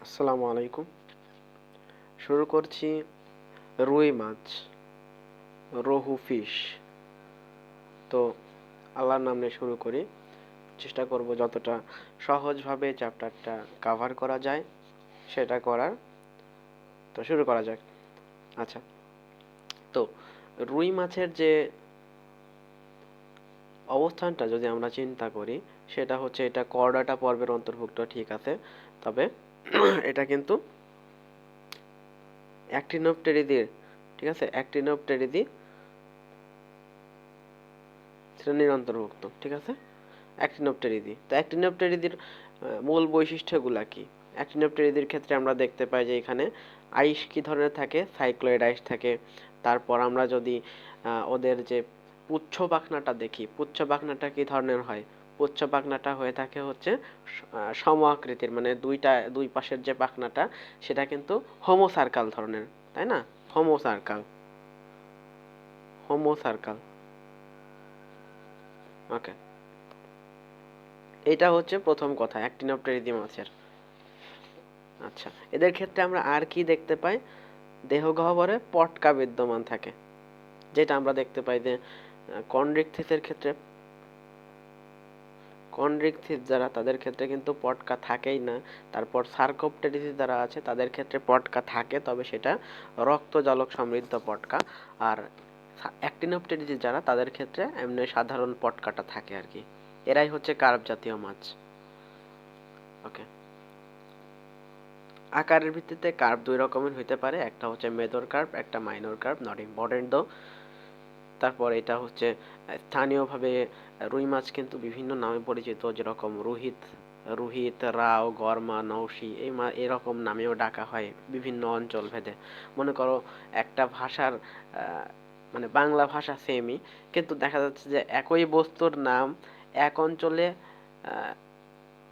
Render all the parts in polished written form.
আসসালামু আলাইকুম। শুরু করছি রুই মাছ, রোহু ফিশ। তো আল্লাহর নাম নিয়ে শুরু করি। চেষ্টা করব যতটা সহজভাবে চ্যাপ্টারটা কাভার করা যায় সেটা করার। তো শুরু করা যাক। আচ্ছা, তো রুই মাছের যে অবস্থানটা যদি আমরা চিন্তা করি, সেটা হচ্ছে এটা করডাটা পর্বের অন্তর্ভুক্ত, ঠিক আছে। তবে এটা কিন্তু অ্যাক্টিনোপটেরিডির, ঠিক আছে, অ্যাক্টিনোপটেরিডি শ্রেণীর অন্তর্ভুক্ত, ঠিক আছে। অ্যাক্টিনোপটেরিডি, তো অ্যাক্টিনোপটেরিডির মূল বৈশিষ্ট্যগুলা কি? অ্যাক্টিনোপটেরিডির ক্ষেত্রে আমরা দেখতে পাই যে এখানে আইস কি ধরনের থাকে? সাইক্লয়েড আইস থাকে। তারপর আমরা যদি ওদের যে পুচ্ছ পাখনাটা দেখি, পুচ্ছ পাখনাটা কি ধরনের হয়? পুচ্ছ পাখনাটা হয়ে থাকে হচ্ছে সম আকৃতির, মানে দুই পাশের যে পাখনাটা সেটা কিন্তু হোমো সার্কাল ধরনের, তাই না? হোমো সার্কাল, হোমো সার্কাল, ওকে। এটা হচ্ছে প্রথম কথা অ্যাক্টিনোপটেরিডি মাছের। আচ্ছা, এদের ক্ষেত্রে আমরা আর কি দেখতে পাই? দেহগহ্বরে পটকা বিদ্যমান থাকে, যেটা আমরা দেখতে পাই যে কন্ড্রিকথিসের ক্ষেত্রে, কন্ড্রিকথিস যারা তাদের ক্ষেত্রে কিন্তু পটকা থাকেই না। তারপর সার্কোপটেরিস যারা আছে তাদের ক্ষেত্রে পটকা থাকে, তবে সেটা রক্তজালক সমৃদ্ধ পটকা। আর অ্যাক্টিনোপটেরিস যারা তাদের ক্ষেত্রে এমনি সাধারণ পটকাটা থাকে আর কি। এরাই হচ্ছে কার্প জাতীয় মাছ, ওকে। আকারের ভিত্তিতে কার্প দুই রকমের হইতে পারে, একটা হচ্ছে মেজর কার্প, একটা মাইনর কার্প, নট ইম্পর্টেন্ট দো। তারপর এটা হচ্ছে স্থানীয়ভাবে রুই মাছ কিন্তু বিভিন্ন নামে পরিচিত, যেরকম রুহিত, রুহিত, রাও, গরমা, নৌশি, এরকম নামেও ডাকা হয় বিভিন্ন অঞ্চল ভেদে। মনে করো একটা ভাষার মানে বাংলা ভাষা সেমই, কিন্তু দেখা যাচ্ছে যে একই বস্তুর নাম এক অঞ্চলে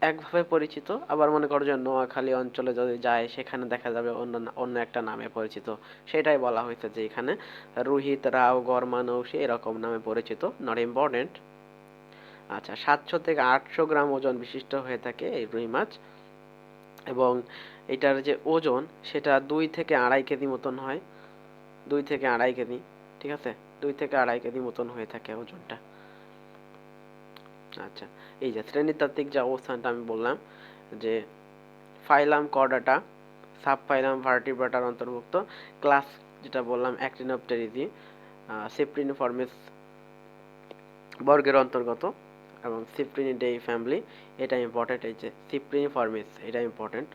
একভাবে পরিচিত, আবার মনে করো যে নোয়াখালী অঞ্চলে যদি যায় সেখানে দেখা যাবে অন্য অন্য একটা নামে পরিচিত। সেটাই বলা হয়েছে যে এখানে রুহিত, রাও, গরমা, নৌশি এরকম নামে পরিচিত, নট ইম্পর্টেন্ট। আচ্ছা, 700 থেকে 800 গ্রাম ওজন বিশিষ্ট হয়ে থাকে এই রুই মাছ, এবং এটার যে ওজন সেটা 2 থেকে 2.5 কেজি মতন হয়, 2 থেকে 2.5 কেজি, ঠিক আছে, 2 থেকে 2.5 কেজি মতন হয়ে থাকে ওজনটা। আচ্ছা, এই যে শ্রেণীতাত্ত্বিক যে অবস্থানটা আমি বললাম যে ফাইলাম কর্ডাটা, সাব ফাইলাম ভার্টিব্রাটার অন্তর্ভুক্ত, ক্লাস যেটা বললাম অ্যাক্টিনোপটেরিডি, সিপ্রিনিফর্মিস বর্গের অন্তর্গত, এবং সিপ্রিনিডেই ফ্যামিলি, এটা ইম্পর্টেন্ট। এই যে সিপ্রিনিফর্মিস, এটা ইম্পর্টেন্ট,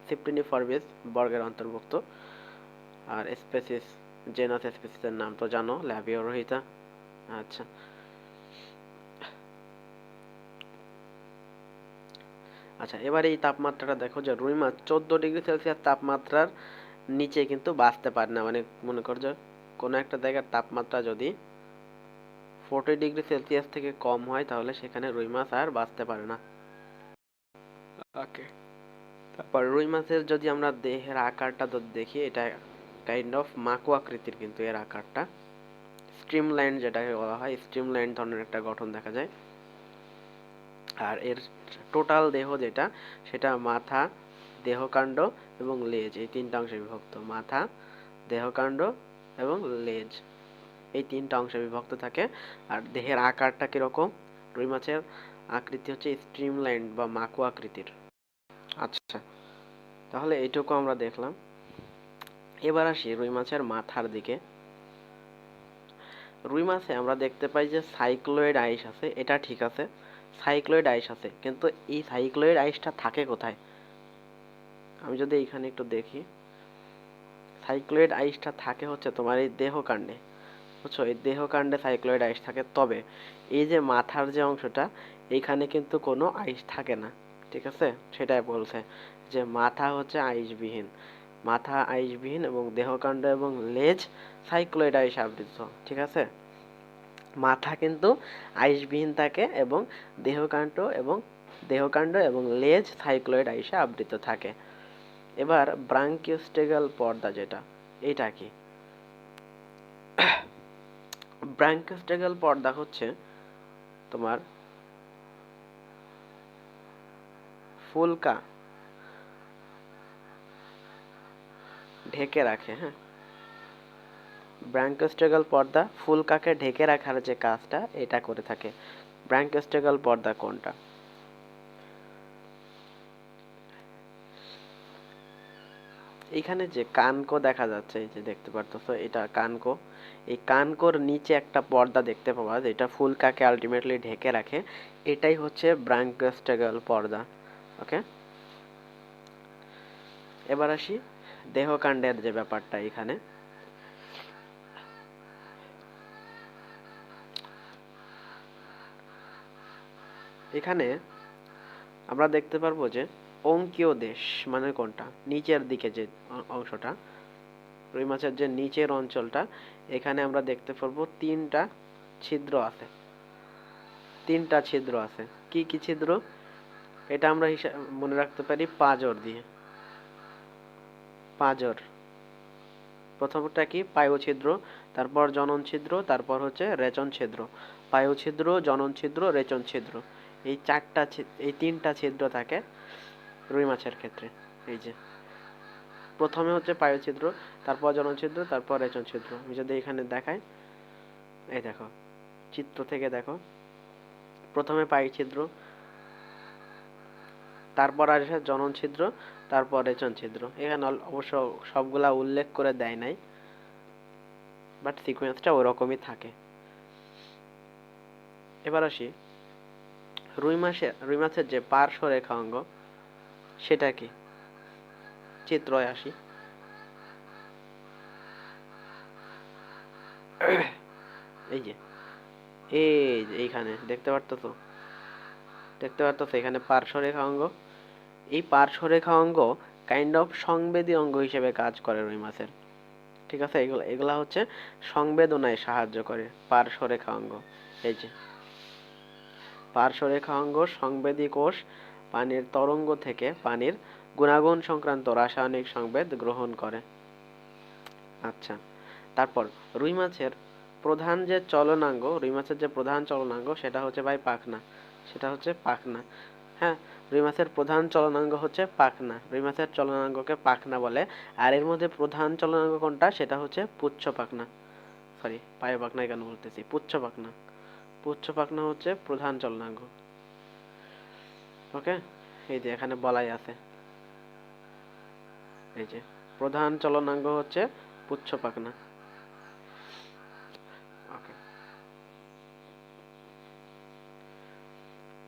সিপ্রিনিফর্মিস বর্গের অন্তর্ভুক্ত। আর স্পেসিস, জেনাস স্পেসিসের নাম তো জানো, ল্যাবিওরহিতা। আচ্ছা, আচ্ছা, এবার এই তাপমাত্রাটা দেখো যে রুই মাছ 14 ডিগ্রি সেলসিয়াস তাপমাত্রার নিচে কিন্তু বাঁচতে পারে না। মানে মনে কর যে কোনো একটা জায়গার তাপমাত্রা যদি 40 ডিগ্রি সেলসিয়াস থেকে কম হয় তাহলে সেখানে রুই মাছ আর বাঁচতে পারে না, ওকে। তারপর রুই মাছের যদি আমরা দেহের আকারটা দেখি, এটা কাইন্ড অফ মাকু আকৃতির, কিন্তু এর আকারটা স্ট্রিমলাইন, যেটাকে বলা হয় স্ট্রিমলাইন ধরনের একটা গঠন দেখা যায়। আর এর টোটাল দেহ যেটা, সেটা মাথা, দেহকাণ্ড এবং লেজ, এই তিনটা অংশে বিভক্ত। মাথা, দেহকাণ্ড এবং লেজ, এই তিনটা অংশে বিভক্ত থাকে। আর দেহের আকারটা কিরকম? রুই মাছের আকৃতি হচ্ছে স্ট্রিমলাইন বা মাকু আকৃতির। আচ্ছা, তাহলে এইটুকু আমরা দেখলাম। এবার আসি রুই মাছের মাথার দিকে। রুই মাছে আমরা দেখতে পাই যে সাইক্লোয়েড আইস আছে, এটা ঠিক আছে, সাইক্লোয়েড আইস আছে, কিন্তু এই সাইক্লোয়েড আইসটা থাকে কোথায়? আমি যদি এইখানে একটু দেখি, সাইক্লোয়েড আইসটা থাকে হচ্ছে তোমার এই দেহকাণ্ডে, বুঝছো, এই দেহকাণ্ডে সাইক্লোয়েড আইস থাকে। তবে এই যে মাথার যে অংশটা, এইখানে কিন্তু কোনো আইস থাকে না, ঠিক আছে। সেটাই বলছে যে মাথা হচ্ছে আইসবিহীন, মাথা আইসবিহীন, এবং দেহকাণ্ড এবং লেজ সাইক্লোয়েড আইস আবৃত, ঠিক আছে। মাথা কিন্তু আইসবিহীন থাকে এবং দেহকাণ্ড এবং লেজ সাইক্লোয়েড আইসে আবৃত থাকে। এবার ব্রাঙ্কিওস্টেগাল পর্দা যেটা, এটা কি? ব্রাঙ্কিওস্টেগাল পর্দা হচ্ছে তোমার ফুলকা, ঢেকে রাখে। হ্যাঁ, ব্রাঙ্কোস্টেগল পর্দা ফুলকাকে ঢেকে রাখার যে কাজটা এটা করে থাকে। ব্রাঙ্কোস্টেগল পর্দা কোনটা? এখানে যে কানকো দেখা যাচ্ছে, এই যে দেখতে পারতেছো, এটা কানকো। এই কানকোর নিচে একটা পর্দা দেখতে পাওয়া, যেটা ফুলকাকে আলটিমেটলি ঢেকে রাখে। এটাই হচ্ছে ব্রাঙ্কোস্টেগল পর্দা। ওকে, এবার আসি দেহকাণ্ডের যে ব্যাপারটা। এখানে এখানে আমরা দেখতে পারবো যে অঙ্কীয় দেশ মানে কোনটা, নিচের দিকে যে অংশটা, রুই মাছের যে নিচের অঞ্চলটা, এখানে আমরা দেখতে পারবো তিনটা ছিদ্র আছে। তিনটা ছিদ্র আছে। কি কি ছিদ্র? এটা আমরা মনে রাখতে পারি পাঁজর দিয়ে। পাঁজর, প্রথমটা কি? পায়ু ছিদ্র, তারপর জনন ছিদ্র, তারপর হচ্ছে রেচন ছিদ্র। পায়ু ছিদ্র, জনন ছিদ্র, রেচন ছিদ্র, এই চারটা এই তিনটা ছিদ্র থাকে রুই মাছের ক্ষেত্রে। এই যে প্রথমে হচ্ছে পায়ু ছিদ্র, তারপর জনন ছিদ্র, তারপর রেচন ছিদ্র। আমি যদি এখানে দেখাই, এই দেখো, চিত্র থেকে দেখো, প্রথমে পায়ু ছিদ্র, তারপর আসে জনন ছিদ্র, তারপর রেচন ছিদ্র। এখানে অবশ্য সবগুলা উল্লেখ করে দেয় নাই, বাট সিকোয়েন্সটা ওরকমই থাকে। এবার আসি রুই মাছের যে পার্শ্ব রেখা অঙ্গ, সেটা কি? চিত্রয় আসি। এই যে এইখানে দেখতে পারতো, এখানে পার্শ্বরেখা অঙ্গ। এই পার্শ্বরেখা অঙ্গ কাইন্ড অফ সংবেদী অঙ্গ হিসেবে কাজ করে রুই মাছের। ঠিক আছে, এগুলা হচ্ছে সংবেদনায় সাহায্য করে পার্শ্বরেখা অঙ্গ। এই যে পার্শ্বরেখা অঙ্গ সংবেদী কোষ পানির তরঙ্গ থেকে পানির গুণাগুণ সংক্রান্ত রাসায়নিক সংবেদ গ্রহণ করে। আচ্ছা, তারপর রুই মাছের প্রধান যে চলনাঙ্গ, রুই মাছের যে প্রধান চলনাঙ্গ সেটা হচ্ছে ভাই পাখনা। সেটা হচ্ছে পাখনা। হ্যাঁ, রুই মাছের প্রধান চলনাঙ্গ হচ্ছে পাখনা। রুই মাছের চলনাঙ্গকে পাখনা বলে। আর এর মধ্যে প্রধান চলনাঙ্গ কোনটা? সেটা হচ্ছে পুচ্ছ পাখনা। সরি, পায়ে পাখনা কেন বলতেছি, পুচ্ছ পাখনা। পুচ্ছ পাখনা হচ্ছে প্রধান চলনাঙ্গ। ওকে, এই যে এখানে বলাই আছে, এই যে প্রধান চলনাঙ্গ হচ্ছে পুচ্ছ পাখনা। ওকে,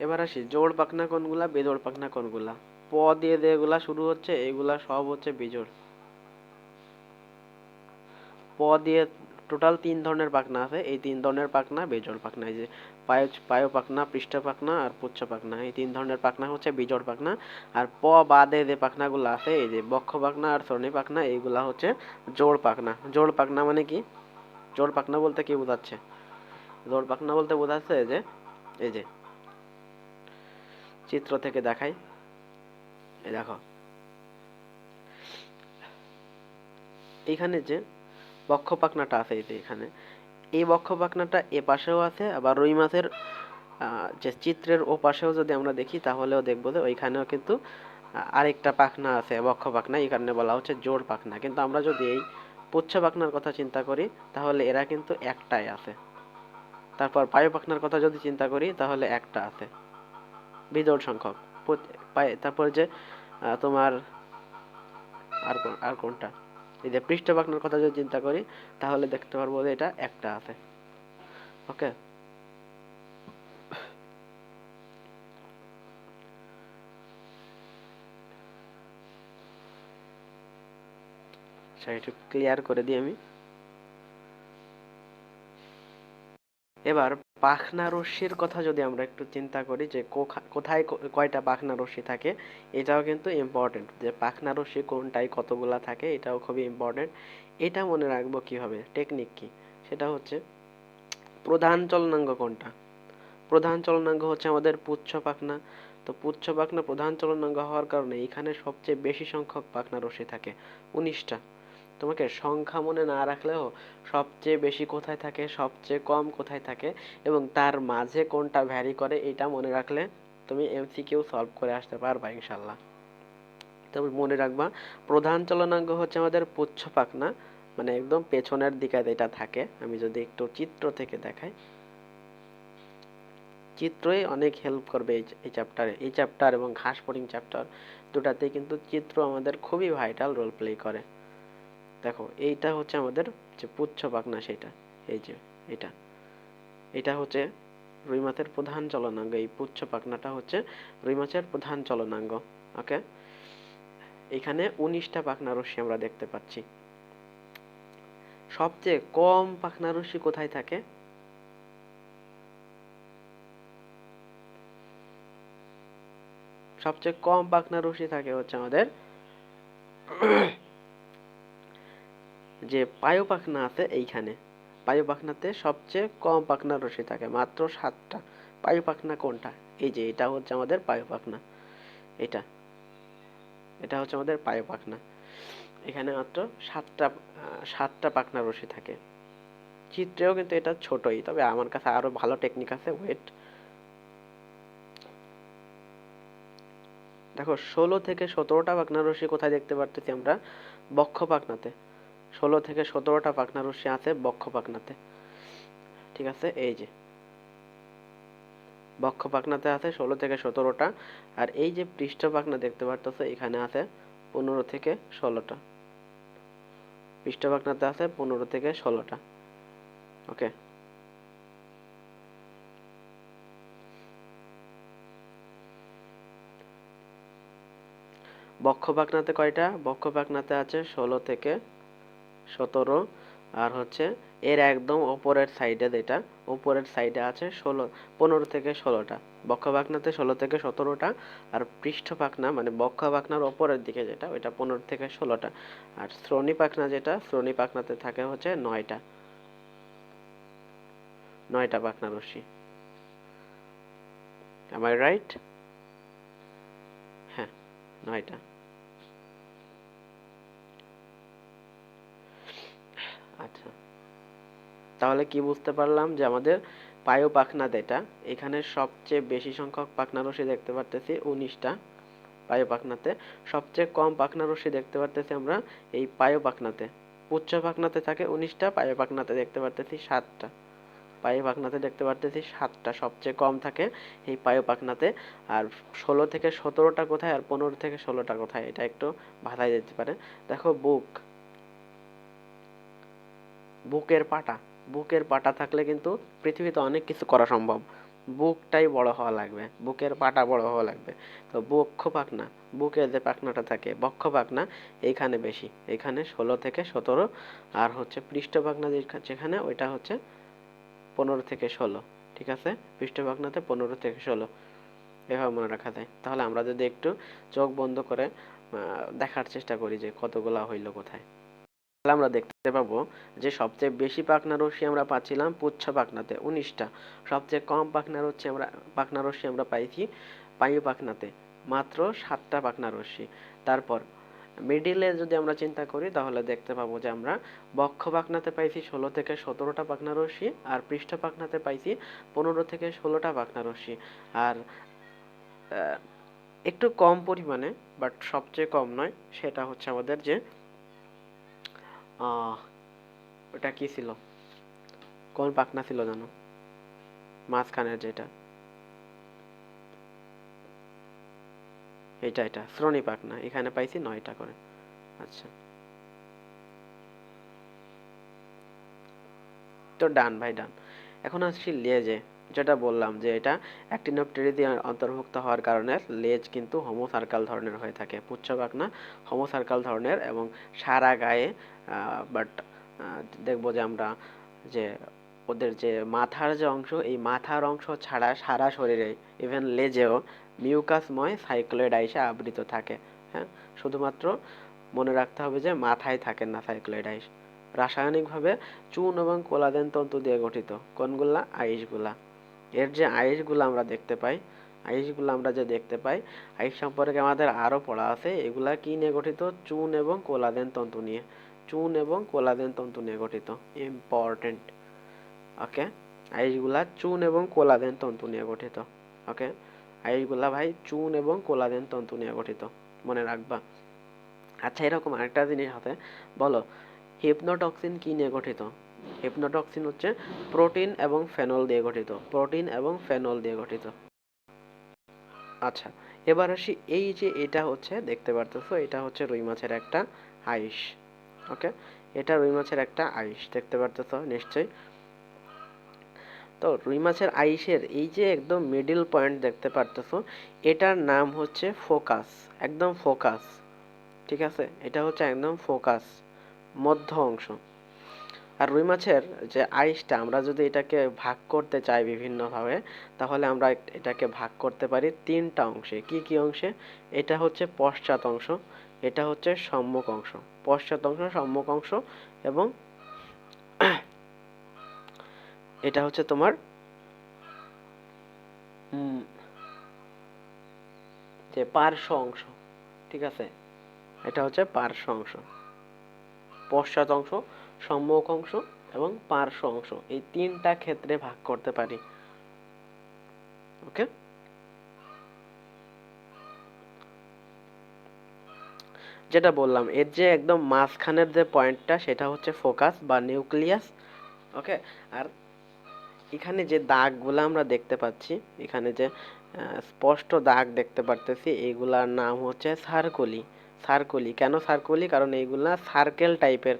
এবার আসি জোড় পাখনা কোনগুলা, বেজোড় পাখনা কোনগুলা। প দিয়ে যেগুলা শুরু হচ্ছে এগুলা সব হচ্ছে বিজোড়। প দিয়ে টোটাল 3 ধরনের পাখনা আছে, এই 3 ধরনের পাখনা বেজোড় পাখনা। এই যে পায়ু পাখনা, পৃষ্ঠ পাখনা আর পুচ্ছ পাখনা, এই 3 ধরনের পাখনা হচ্ছে বিজোড় পাখনা। আর প বাদে যে পাখনাগুলো আছে, এই যে বক্ষ পাখনা আর শ্রোণী পাখনা, এইগুলা হচ্ছে জোড় পাখনা। জোড় পাখনা মানে কি? জোড় পাখনা বলতে কি বোঝাচ্ছে? জোড় পাখনা বলতে বোঝাচ্ছে যে এই যে চিত্র থেকে দেখাই, এই দেখো, এইখানে যে বক্ষ পাখনাটা আছে, এই যে এখানে, এই বক্ষ পাখনাটা এ পাশেও আছে, আবার রুই মাছের যে চিত্রের ও পাশেও যদি আমরা দেখি তাহলেও দেখবো যে ওইখানেও কিন্তু আরেকটা পাখনা আছে, বক্ষ পাখনা। এই কারণে বলা হচ্ছে জোড় পাখনা। কিন্তু আমরা যদি এই পুচ্ছ পাখনার কথা চিন্তা করি তাহলে এরা কিন্তু একটাই আছে। তারপর পায়ু পাখনার কথা যদি চিন্তা করি তাহলে একটা আছে, বিজোড় সংখ্যক। তারপর যে তোমার আর কোনটা, এই যে পৃষ্ঠ পাখনার কথা যদি চিন্তা করি তাহলে দেখতে পারবো যে এটা একটা আছে। ওকে, সেটা একটু ক্লিয়ার করে দিই আমি। এবার পাখনা রশ্মির কথা যদি আমরা একটু চিন্তা করি যে কোথায় কয়টা পাখনা রশ্মি থাকে, এটাও কিন্তু ইম্পর্টেন্ট, যে পাখনা রশ্মি কোনটায় কতগুলা থাকে, এটাও খুবই ইম্পর্টেন্ট। এটা মনে রাখবো কিভাবে, টেকনিক কি? সেটা হচ্ছে প্রধান চলনাঙ্গ কোনটা? প্রধান চলনাঙ্গ হচ্ছে আমাদের পুচ্ছ পাখনা। তো পুচ্ছ পাখনা প্রধান চলনাঙ্গ হওয়ার কারণে এখানে সবচেয়ে বেশি সংখ্যক পাখনা রশ্মি থাকে, 19টা। তোমাকে সংখ্যা মনে না রাখলেও সবচেয়ে বেশি কোথায় থাকে, সবচেয়ে কম কোথায় থাকে, এবং তার মাঝে কোনটা ভ্যারি করে, এটা মনে রাখলে তুমি এমসিকিউ সলভ করে আসতে পারবা ইনশাল্লাহ। তবে মনে রাখবা প্রধান চলনাঙ্গ হচ্ছে আমাদের পুচ্ছ পাখনা, মানে একদম পেছনের দিকে এটা থাকে। আমি যদি একটু চিত্র থেকে দেখাই, চিত্রই অনেক হেল্প করবে এই চ্যাপ্টার এবং ঘাস ফড়িং চ্যাপ্টার দুটাতেই কিন্তু চিত্র আমাদের খুবই ভাইটাল রোল প্লে করে। দেখো এইটা হচ্ছে আমাদের যে পুচ্ছ পাখনা, সেটা এই যে এটা এটা হচ্ছে রুই মাছের প্রধান চলনাঙ্গ। এই পুচ্ছ পাখনাটা হচ্ছে রুই মাছের প্রধান চলনাঙ্গ। ওকে, এখানে 19টা পাখনা রশ্মি আমরা দেখতে পাচ্ছি। সবচেয়ে কম পাখনা রশ্মি কোথায় থাকে? সবচেয়ে কম পাখনা রশ্মি থাকে হচ্ছে আমাদের যে পায়ু পাখনা আছে এইখানে। পায়ু পাখনাতে সবচেয়ে কম পাখনা রশ্মি থাকে, মাত্র 7টা। পায়ু পাখনা কোনটা? এই যে এটা হচ্ছে আমাদের পায়ু পাখনা। এটা এটা হচ্ছে আমাদের পায়ু পাখনা। এখানে মাত্র 7টা পাখনা রশ্মি থাকে। চিত্রেও কিন্তু এটা ছোটই, তবে আমার কাছে আরো ভালো টেকনিক আছে, ওয়েট। দেখো 16 থেকে 17টা পাখনা রশ্মি কোথায় দেখতে পারতেছি আমরা? বক্ষ পাখনাতে। 16 থেকে 17টা পাখনা রশ্মি আছে বক্ষ পাখনাতে। ঠিক আছে, এই যে বক্ষ পাখনাতে আছে 16 থেকে 17টা। আর এই যে পৃষ্ঠ পাখনা দেখতে পারতেছো, এখানে আছে 15 থেকে 16টা। পৃষ্ঠ পাখনাতে আছে 15 থেকে 16টা। ওকে, বক্ষ পাখনাতে কয়টা? বক্ষ পাখনাতে আছে 16 থেকে 17। আর হচ্ছে এর একদম উপরের সাইডে, যেটা উপরের সাইডে আছে 15 থেকে 16টা। বক্ষ পাখনাতে 16 থেকে 17টা। আর পৃষ্ঠ পাখনা মানে বক্ষ পাখনার উপরের দিকে যেটা, ওইটা 15 থেকে 16টা। আর শ্রোণী পাখনা যেটা, শ্রোণী পাখনাতে থাকে হচ্ছে 9টা পাখনা রশ্মি। am I right? হ্যাঁ, 9টা। আচ্ছা, তাহলে কি বুঝতে পারলাম যে আমাদের পায়ু পাখনা যেটা, এখানে সবচেয়ে বেশি সংখ্যক পাখনা রশ্মি দেখতে পারতেছি 19টা। পায়ু পাখনাতে সবচেয়ে কম পাখনা রশ্মি দেখতে পারতেছি আমরা এই পায়ু পাখনাতে। পুচ্ছ পাখনাতে থাকে 19টা, পায়ু পাখনাতে দেখতে পারতেছি 7টা। পায়ু পাখনাতে দেখতে পারতেছি 7টা, সবচেয়ে কম থাকে এই পায়ু পাখনাতে। আর 16 থেকে 17টা কোথায় আর 15 থেকে 16টা কোথায়, এটা একটু ভাড়ায় যেতে পারে। দেখো বুকের পাটা থাকলে কিন্তু পৃথিবীতে অনেক কিছু করা সম্ভব। বুকটাই বড় হওয়া লাগবে, বুকের পাটা বড় হওয়া লাগবে। তো বক্ষ পাখনা, বুকের যে পাখনাটা থাকে বক্ষ পাখনা, এইখানে বেশি, এখানে 16 থেকে 17। আর হচ্ছে পৃষ্ঠ পাখনা যেখানে, ওইটা হচ্ছে 15 থেকে 16। ঠিক আছে, পৃষ্ঠ পাখনাতে 15 থেকে 16, এভাবে মনে রাখা যায়। তাহলে আমরা যদি একটু চোখ বন্ধ করে দেখার চেষ্টা করি যে কতগুলা হইল কোথায়, তাহলে আমরা দেখতে পাবো যে সবচেয়ে বেশি পাখনা রশ্মি আমরা পাচ্ছিলাম পুচ্ছ পাখনাতে 19টা। সবচেয়ে কম পাখনা রশ্মি আমরা পাইছি পায়ু পাখনাতে, মাত্র 7টা পাখনা রশ্মি। তারপর মিডিলে যদি আমরা চিন্তা করি, তাহলে দেখতে পাবো যে আমরা বক্ষ পাখনাতে পাইছি 16 থেকে 17টা পাখনা রশ্মি, আর পৃষ্ঠ পাখনাতে পাইছি 15 থেকে 16টা পাখনা রশ্মি। আর একটু কম পরিমাণে, বাট সবচেয়ে কম নয়, সেটা হচ্ছে আমাদের যে ওটা কি ছিল, কোন পাখনা ছিল জানো? মাঝখানের যেটা, এটা শ্রোণী পাখনা, এখানে পাইছি 9টা করে। আচ্ছা, তো ডান ভাই, ডান। এখন আসছি লেজে। যেটা বললাম যে এটা অ্যাক্টিনোপটেরিজে অন্তর্ভুক্ত হওয়ার কারণে লেজ কিন্তু হোমো সার্কাল ধরনের হয়ে থাকে। পুচ্ছ পাখনা হোমো সার্কাল ধরনের এবং সারা গায়ে, বাট দেখবো যে আমরা যে ওদের যে মাথার যে অংশ, এই মাথার অংশ ছাড়া সারা শরীরে, ইভেন লেজেও মিউকাসময় সাইক্লোয়েড আইসে আবৃত থাকে। হ্যাঁ, শুধুমাত্র মনে রাখতে হবে যে মাথায় থাকে না সাইক্লোয়েড আইস। রাসায়নিকভাবে চুন এবং কোলাজেন তন্তু দিয়ে গঠিত। কোনগুলা? আইসগুলা। এর যে আইসগুলো আমরা দেখতে পাই, আইস সম্পর্কে আমাদের আরো পড়া আছে। এগুলা কি নিয়ে গঠিত? চুন এবং কোলাজেন তন্তু নিয়ে। চুন এবং কোলাজেন তন্তু নিয়ে গঠিত। ইম্পর্টেন্ট। ওকে, আইসগুলা চুন এবং কোলাজেন তন্তু নিয়ে গঠিত। ওকে, আইসগুলা ভাই চুন এবং কোলাজেন তন্তু নিয়ে গঠিত। মনে রাখবা। আচ্ছা, এরকম আরেকটা জিনিস আছে, বলো হিপনোটক্সিন কি নিয়ে গঠিত? হিপনোটক্সিন হচ্ছে প্রোটিন এবং ফেনল দিয়ে গঠিত, প্রোটিন এবং ফেনল দিয়ে গঠিত। আচ্ছা, এবার আসি, এই যে এটা হচ্ছে দেখতে পারতেছো, এটা হচ্ছে রুই মাছের একটা আইস। ওকে, এটা রুই মাছের একটা আইস দেখতে পারতেছো নিশ্চয়ই। তো রুই মাছের আইসের এই যে একদম মিডিল পয়েন্ট দেখতে পারতেছো, এটার নাম হচ্ছে ফোকাস, একদম ফোকাস। ঠিক আছে, এটা হচ্ছে একদম ফোকাস, মধ্য অংশ। আর রুই মাছের যে আইসটা, আমরা যদি এটাকে ভাগ করতে চাই বিভিন্নভাবে, তাহলে আমরা এটাকে ভাগ করতে পারি তিনটা অংশে। কি কি অংশে? এটা হচ্ছে পশ্চাৎ অংশ, এটা হচ্ছে সম্মুখ অংশ, পশ্চাৎ অংশ, সম্মুখ অংশ, এবং এটা হচ্ছে তোমার যে পার্শ্ব অংশ। ঠিক আছে, এটা হচ্ছে পার্শ্ব অংশ, পশ্চাৎ অংশ, সম্মুখ অংশ এবং পার্শ্ব অংশ, এই তিনটা ক্ষেত্রে ভাগ করতে পারি। ওকে, যেটা বললাম, এর যে একদম মাঝখানের যে পয়েন্টটা, সেটা হচ্ছে ফোকাস বা নিউক্লিয়াস। ওকে, আর এখানে যে দাগগুলো আমরা দেখতে পাচ্ছি, এখানে যে স্পষ্ট দাগ দেখতে পারতেছি, এইগুলার নাম হচ্ছে সার্কলি। সার্কলি কেন সার্কলি? কারণ এইগুলা সার্কেল টাইপের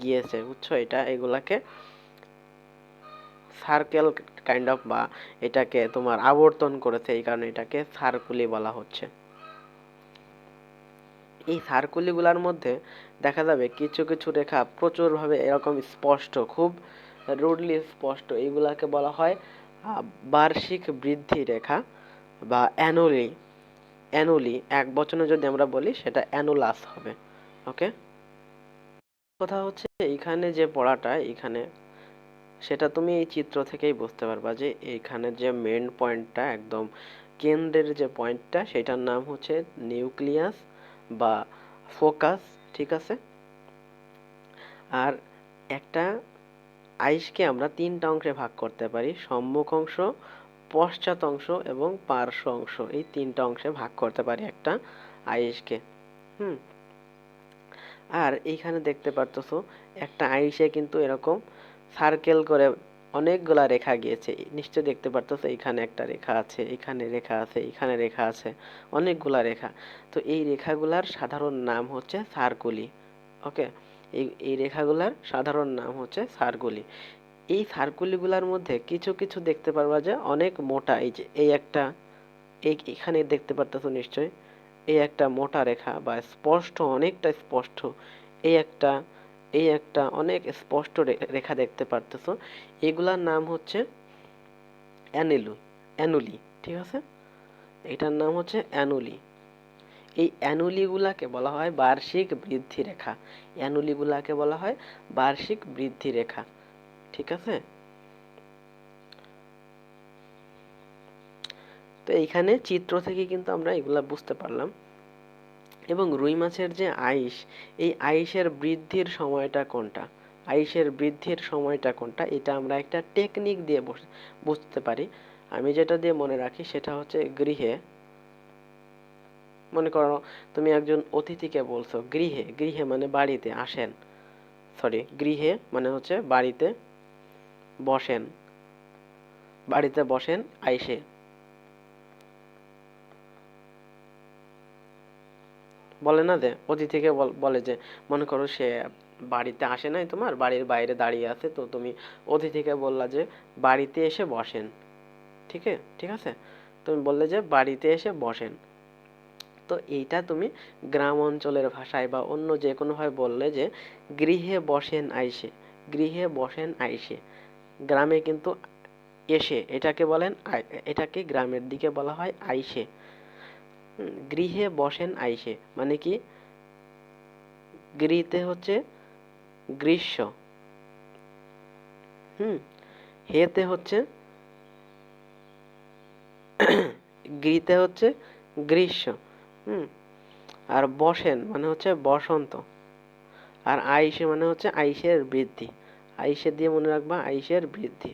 গিয়েছে, বুঝছো? এটা এগুলাকে সার্কেল কাইন্ড অফ, বা এটাকে তোমার আবর্তন করেছে, এই কারণে এটাকে সার্কলি বলা হচ্ছে। এই সার্কুলিগুলার মধ্যে দেখা যাবে কিছু কিছু রেখা প্রচুরভাবে এরকম স্পষ্ট, খুব রুডলি স্পষ্ট, এইগুলাকে বলা হয় বার্ষিক বৃদ্ধি রেখা বা অ্যানুলি। অ্যানুলি এক বচনে যদি আমরা বলি, সেটা অ্যানুলাস হবে। ওকে, কথা হচ্ছে এইখানে যে পড়াটা, এইখানে সেটা তুমি এই চিত্র থেকেই বুঝতে পারবা যে এইখানে যে মেন পয়েন্টটা, একদম কেন্দ্রের যে পয়েন্টটা, সেটার নাম হচ্ছে নিউক্লিয়াস বা ফোকাস। ঠিক আছে, আর একটা আইসকে আমরা তিনটা অংশে ভাগ করতে পারি, সম্মুখ অংশ, পশ্চাৎ অংশ এবং পার্শ্ব অংশ, এই তিনটা অংশে ভাগ করতে পারি একটা আইসকে। হুম, আর এইখানে দেখতে পারতেছো একটা আইসে কিন্তু এরকম সার্কেল করে অনেকগুলা রেখা গিয়েছে, নিশ্চয় দেখতে পারতেছো, এখানে একটা রেখা আছে, এখানে রেখা আছে, এখানে রেখা আছে, অনেকগুলা রেখা। তো এই রেখাগুলার সাধারণ নাম হচ্ছে সার্কুলি। ওকে, এই রেখাগুলার সাধারণ নাম হচ্ছে সার্কুলি। এই সার্কুলিগুলার মধ্যে কিছু কিছু দেখতে পারবা যে অনেক মোটা, এই যে এই একটা, এখানে দেখতে পারতেছো নিশ্চয়, এই একটা মোটা রেখা বা স্পষ্ট, অনেকটা স্পষ্ট, এই একটা, এই একটা অনেক স্পষ্ট রেখা দেখতে পারতেছো, এগুলার নাম হচ্ছে অ্যানেলু, অ্যানুলি। ঠিক আছে, এটার নাম হচ্ছে অ্যানুলি। এই অ্যানুলিগুলাকে বলা হয় বার্ষিক বৃদ্ধি রেখা, অ্যানুলিগুলাকে বলা হয় বার্ষিক বৃদ্ধি রেখা। ঠিক আছে, তো এইখানে চিত্র থেকে কিন্তু আমরা এগুলা বুঝতে পারলাম। এবং রুই মাছের যে আইস, এই আইসের বৃদ্ধির সময়টা কোনটা, আইসের বৃদ্ধির সময়টা কোনটা, এটা আমরা একটা টেকনিক দিয়ে বুঝতে পারি। আমি যেটা দিয়ে মনে রাখি, সেটা হচ্ছে গৃহে, মনে করো তুমি একজন অতিথিকে বলছো গৃহে, গৃহে মানে বাড়িতে আসেন, সরি, গৃহে মানে হচ্ছে বাড়িতে বসেন, বাড়িতে বসেন আইসে। বলে না যে অতিথিকে বলে যে, মনে করো সে বাড়িতে আসে নাই, তোমার বাড়ির বাইরে দাঁড়িয়ে আছে, তো তুমি অতিথিকে বললা যে বাড়িতে এসে বসেন। ঠিক আছে, তুমি বললে যে বাড়িতে এসে বসেন। তো এইটা তুমি গ্রাম অঞ্চলের ভাষায় বা অন্য যে কোনোভাবে বললে যে গৃহে বসেন আইসে, গৃহে বসেন আইসে। গ্রামে কিন্তু এসে এটাকে বলেন, এটাকে গ্রামের দিকে বলা হয় আইসে। গৃহে বসেন আইসে মানে কি, গৃহীতে হচ্ছে গ্রীষ্ম, হুম, হেতে হচ্ছে গৃহীতে হচ্ছে গ্রীষ্ম, হুম, আর বসেন মানে হচ্ছে বসন্ত, আর আইসে মানে হচ্ছে আইসের বৃদ্ধি। আইসে দিয়ে মনে রাখবা, আইসের বৃদ্ধি।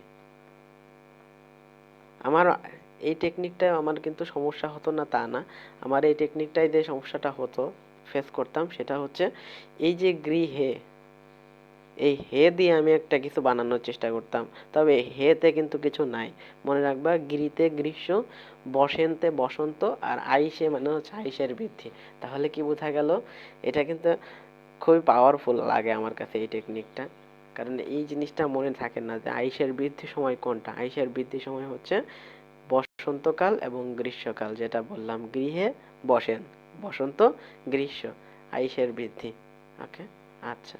আমার এই টেকনিকটায় আমার কিন্তু সমস্যা হতো না তা না, আমার এই টেকনিকটাই যে সমস্যাটা হতো, ফেস করতাম, সেটা হচ্ছে এই যে গৃহে, এই হে দিয়ে আমি একটা কিছু বানানোর চেষ্টা করতাম, তবে হেতে কিন্তু কিছু নাই। মনে রাখবা, গৃহীতে গ্রীষ্ম, বসন্তে বসন্ত, আর আইসে মানে হচ্ছে আইসের বৃদ্ধি। তাহলে কি বোঝা গেল? এটা কিন্তু খুবই পাওয়ারফুল লাগে আমার কাছে এই টেকনিকটা, কারণ এই জিনিসটা মনে থাকে না যে আইসের বৃদ্ধি সময় কোনটা। আইসের বৃদ্ধি সময় হচ্ছে বসন্তকাল এবং গ্রীষ্মকাল, যেটা বললাম, গৃহে বসেন, বসন্ত, গ্রীষ্ম, আইসের বৃদ্ধি। ওকে, আচ্ছা।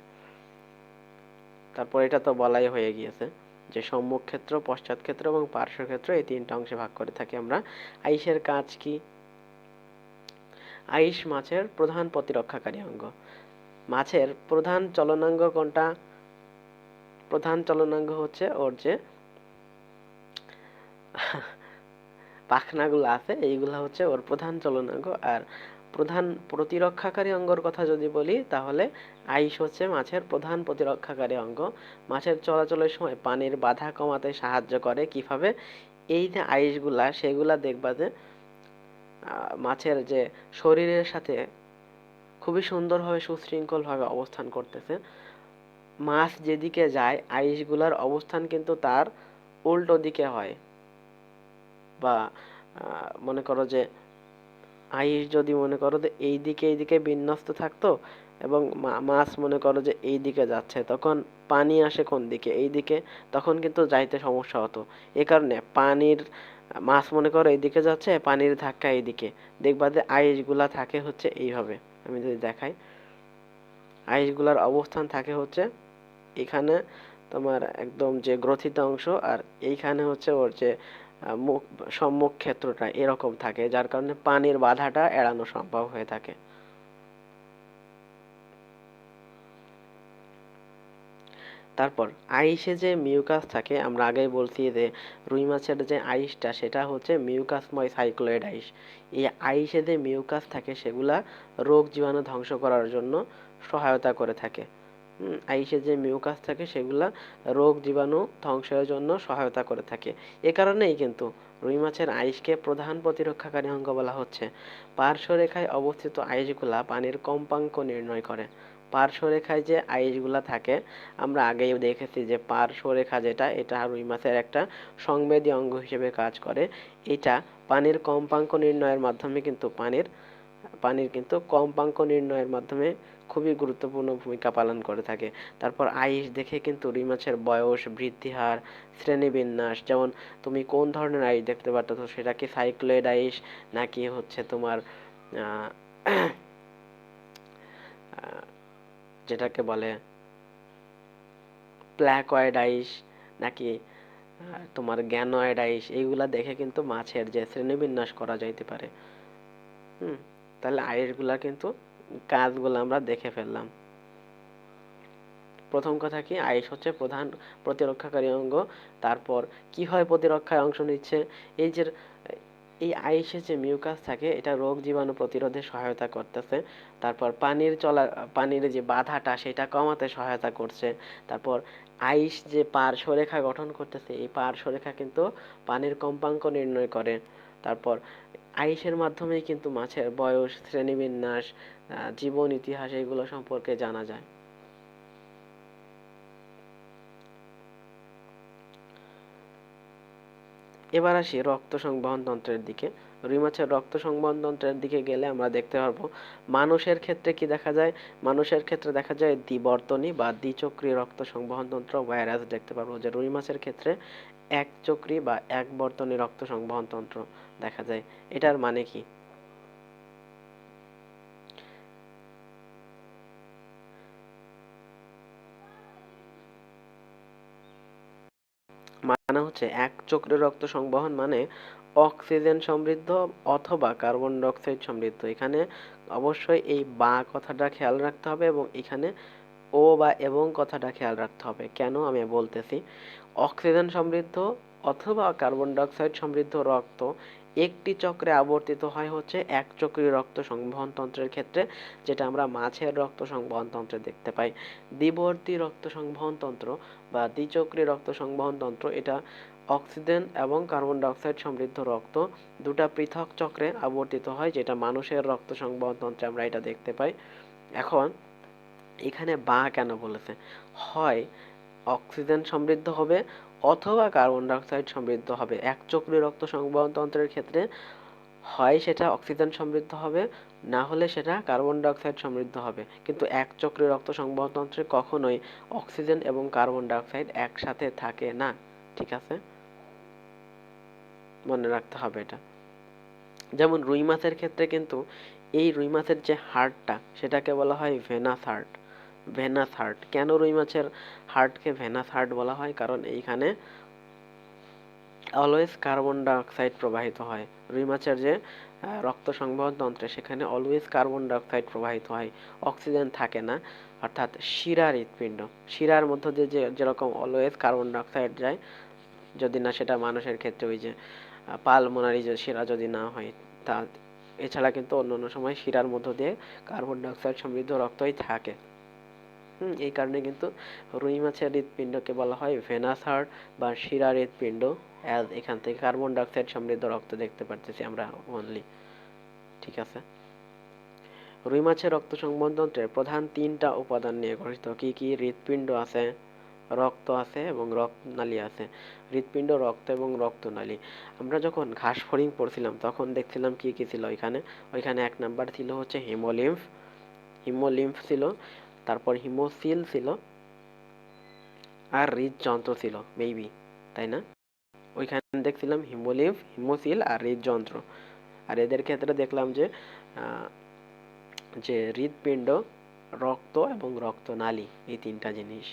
তারপর এটা তো বলাই হয়ে গিয়েছে যে সম্মুখ ক্ষেত্র, পশ্চাৎ ক্ষেত্র এবং পার্শ্ব ক্ষেত্র, এই তিনটা অংশে ভাগ করে থাকি আমরা। আইসের কাজ কি? আইস মাছের প্রধান প্রতিরক্ষাকারী অঙ্গ। মাছের প্রধান চলনাঙ্গ কোনটা? প্রধান চলনাঙ্গ হচ্ছে ওর যে পাখনাগুলো আছে, এইগুলা হচ্ছে ওর প্রধান চলনাঙ্গ। আর প্রধান প্রতিরক্ষাকারী অঙ্গর কথা যদি বলি, তাহলে আইস হচ্ছে মাছের প্রধান প্রতিরক্ষাকারী অঙ্গ। মাছের চলাচলের সময় পানির বাধা কমাতে সাহায্য করে। কিভাবে? এই যে আইসগুলা, সেগুলা দেখবা যে মাছের যে শরীরের সাথে খুবই সুন্দরভাবে সুশৃঙ্খলভাবে অবস্থান করতেছে। মাছ যেদিকে যায়, আইসগুলার অবস্থান কিন্তু তার উল্টো দিকে হয়। বা মনে করো যে আইস যদি মনে করো যে এইদিকে বিন্যস্ত থাকতো, এবং মাছ মনে করো যে এই দিকে যাচ্ছে, তখন পানি আসে কোন দিকে? এই দিকে, তখন কিন্তু যাইতে সমস্যা হতো। এ কারণে পানির, মাছ মনে করো এইদিকে যাচ্ছে, পানির ধাক্কা এইদিকে, দেখবা যে আইসগুলা থাকে হচ্ছে এইভাবে। আমি যদি দেখাই, আইসগুলার অবস্থান থাকে হচ্ছে এখানে, তোমার একদম যে গ্রথিত অংশ, আর এইখানে হচ্ছে ওর যে মুখ, সম্মুখ ক্ষেত্রটা এরকম থাকে, যার কারণে পানির বাধাটা এড়ানো সম্ভব হয়ে থাকে। তারপর আইসে যে মিউকাস থাকে, আমরা আগেই বলছি যে রুই মাছের যে আইসটা, সেটা হচ্ছে মিউকাসময় সাইক্লোয়েড আইস। এই আইসে যে মিউকাস থাকে, সেগুলা রোগ জীবাণু ধ্বংস করার জন্য সহায়তা করে থাকে। আইসে যে মিউকাস থাকে, সেগুলা রোগ জীবাণু ধ্বংসের জন্য সহায়তা করে থাকে। এ কারণেই কিন্তু রুই মাছের আইসকে প্রধান প্রতিরক্ষাকারী অঙ্গ বলা হচ্ছে। পার্শ্বরেখায় অবস্থিত আইসগুলা পানির কম্পাঙ্ক নির্ণয় করে। পার্শ্বরেখায় যে আইসগুলা থাকে, আমরা আগেই দেখেছি যে পার্শ্বরেখা যেটা, এটা রুই মাছের একটা সংবেদী অঙ্গ হিসেবে কাজ করে। এটা পানির কম্পাঙ্ক নির্ণয়ের মাধ্যমে কিন্তু পানির কিন্তু কম্পাঙ্ক নির্ণয়ের মাধ্যমে খুবই গুরুত্বপূর্ণ ভূমিকা পালন করে থাকে। তারপর আইস দেখে কিন্তু রুই মাছের বয়স, বৃদ্ধি হার, শ্রেণীবিন্যাস, যেমন তুমি কোন ধরনের আইস দেখতে পারতেছো, সেটা কি সাইক্লোয়েড আইস, নাকি হচ্ছে তোমার যেটাকে বলে প্ল্যাকয়েড আইস, নাকি তোমার গ্যানয়েড আইস, এইগুলা দেখে কিন্তু মাছের যে শ্রেণীবিন্যাস করা যাইতে পারে। তাহলে আইসগুলা কিন্তু কাজগুলো আমরা দেখে ফেললাম। প্রথম কথা কি, আইস হচ্ছে প্রধান প্রতিরক্ষাকারী অঙ্গ। তারপর কিভাবে প্রতিরক্ষায় অংশ নিচ্ছে? এই যে এই আইসে যে মিউকাস থাকে, এটা রোগ জীবাণু প্রতিরোধে সহায়তা করতেছে। তারপর পানির যে বাধাটা, সেটা কমাতে সহায়তা করছে। তারপর আইস যে পার্শ্বরেখা গঠন করতেছে, এই পার্শ্বরেখা কিন্তু পানির কম্পাঙ্ক নির্ণয় করে। তারপর আইসের মাধ্যমেই কিন্তু মাছের বয়স, শ্রেণীবিন্যাস, জীবন ইতিহাস, এগুলো সম্পর্কে জানা যায়। এবার আসি রক্ত সংবহন তন্ত্রের দিকে। রুই মাছের রক্ত সংবহন তন্ত্রের দিকে গেলে আমরা দেখতে পারবো, মানুষের ক্ষেত্রে কি দেখা যায়? মানুষের ক্ষেত্রে দেখা যায় দ্বিবর্তনী বা দ্বিচক্রী রক্ত সংবহন তন্ত্র, ভাইরাস দেখতে পারবো যে রুই মাছের ক্ষেত্রে একচক্রী বা একবর্তনী রক্ত সংবহন তন্ত্র দেখা যায়। এটার মানে কি? মানে হচ্ছে এক চক্রে রক্ত সংবহন মানে অক্সিজেন সমৃদ্ধ অথবা কার্বন ডাই অক্সাইড সমৃদ্ধ। এখানে অবশ্যই এই বা কথাটা খেয়াল রাখতে হবে, এবং এখানে ও বা এবং কথাটা খেয়াল রাখতে হবে। কেন আমি বলতেছি, অক্সিজেন সমৃদ্ধ অথবা কার্বন ডাই অক্সাইড সমৃদ্ধ রক্ত একটি চক্রে আবর্তিত হয় হচ্ছে এক চক্রী রক্ত সংবহন তন্ত্রের ক্ষেত্রে, যেটা আমরা মাছের রক্ত সংবহন তন্ত্রে দেখতে পাই। দ্বিবর্তী রক্ত সংবহন তন্ত্র বা দ্বিচক্রী রক্ত সংবহন তন্ত্র, এটা অক্সিজেন এবং কার্বন ডাইঅক্সাইড সমৃদ্ধ রক্ত দুটা পৃথক চক্রে আবর্তিত হয়, যেটা মানুষের রক্ত সংবহন তন্ত্রে আমরা এটা দেখতে পাই। এখন এখানে বা কেন বলেছে? হয় অক্সিজেন সমৃদ্ধ হবে অথবা কার্বন ডাইঅক্সাইড সমৃদ্ধ হবে। একচক্রী রক্ত সংবহন তন্ত্রের ক্ষেত্রে হয় সেটা অক্সিজেন সমৃদ্ধ হবে, না হলে সেটা কার্বন ডাইঅক্সাইড সমৃদ্ধ হবে। কিন্তু একচক্রী রক্ত সংবহন তন্ত্রে কখনোই অক্সিজেন এবং কার্বন ডাইঅক্সাইড একসাথে থাকে না। ঠিক আছে, মনে রাখতে হবে এটা। যেমন রুই মাছের ক্ষেত্রে কিন্তু এই রুই মাছের যে হাড়টা সেটাকে বলা হয় ভেনাস হার্ট। ভেনাস হার্ট কেন রুই মাছের হার্টকে ভেনাস হার্ট বলা হয়? কারণ এইখানে অলওয়েজ কার্বন ডাইঅক্সাইড প্রবাহিত হয়। রুই মাছের যে রক্ত সংবহন তন্ত্রে সেখানে অলওয়েজ কার্বন ডাইঅক্সাইড প্রবাহিত হয়, অক্সিজেন থাকে না। অর্থাৎ শিরা হৃৎপিণ্ড, শিরার মধ্য দিয়ে যেরকম অলওয়েজ কার্বন ডাইঅক্সাইড যায়, যদি না সেটা মানুষের ক্ষেত্রে ওই যে পালমোনারি যে শিরা যদি না হয় তা, এছাড়া কিন্তু অন্য সময় শিরার মধ্য দিয়ে কার্বন ডাইঅক্সাইড সমৃদ্ধ রক্তই থাকে। এই কারণে কিন্তু রুই মাছের হৃৎপিণ্ডকে বলা হয় ভেনাস হার্ট বা শিরা হৃৎপিণ্ড। এখান থেকে কার্বন ডাইঅক্সাইড সমৃদ্ধ রক্ত দেখতে পারতেছি আমরা অনলি। ঠিক আছে, রুই মাছের রক্ত সংবহন তন্ত্রের প্রধান তিনটা উপাদান নিয়ে গঠিত। কি কি? হৃৎপিণ্ড আছে, রক্ত আছে এবং রক্তনালী আছে। হৃৎপিণ্ড, রক্ত এবং রক্তনালী। আমরা যখন ঘাস ফড়িং পড়ছিলাম তখন দেখছিলাম কি কি ছিল ওইখানে 1 নাম্বার ছিল হচ্ছে হিমোলিম্ফ। হিমোলিম্ফ ছিল, তারপর হিমোসিল ছিল, আর হৃদযন্ত্র ছিল মেবি, তাই না? ওইখানে দেখছিলাম হিমোলিম্ফ, হিমোসিল আর হৃদযন্ত্র। আর এদের ক্ষেত্রে দেখলাম যে হৃৎপিণ্ড, রক্ত এবং রক্তনালী, এই তিনটা জিনিস।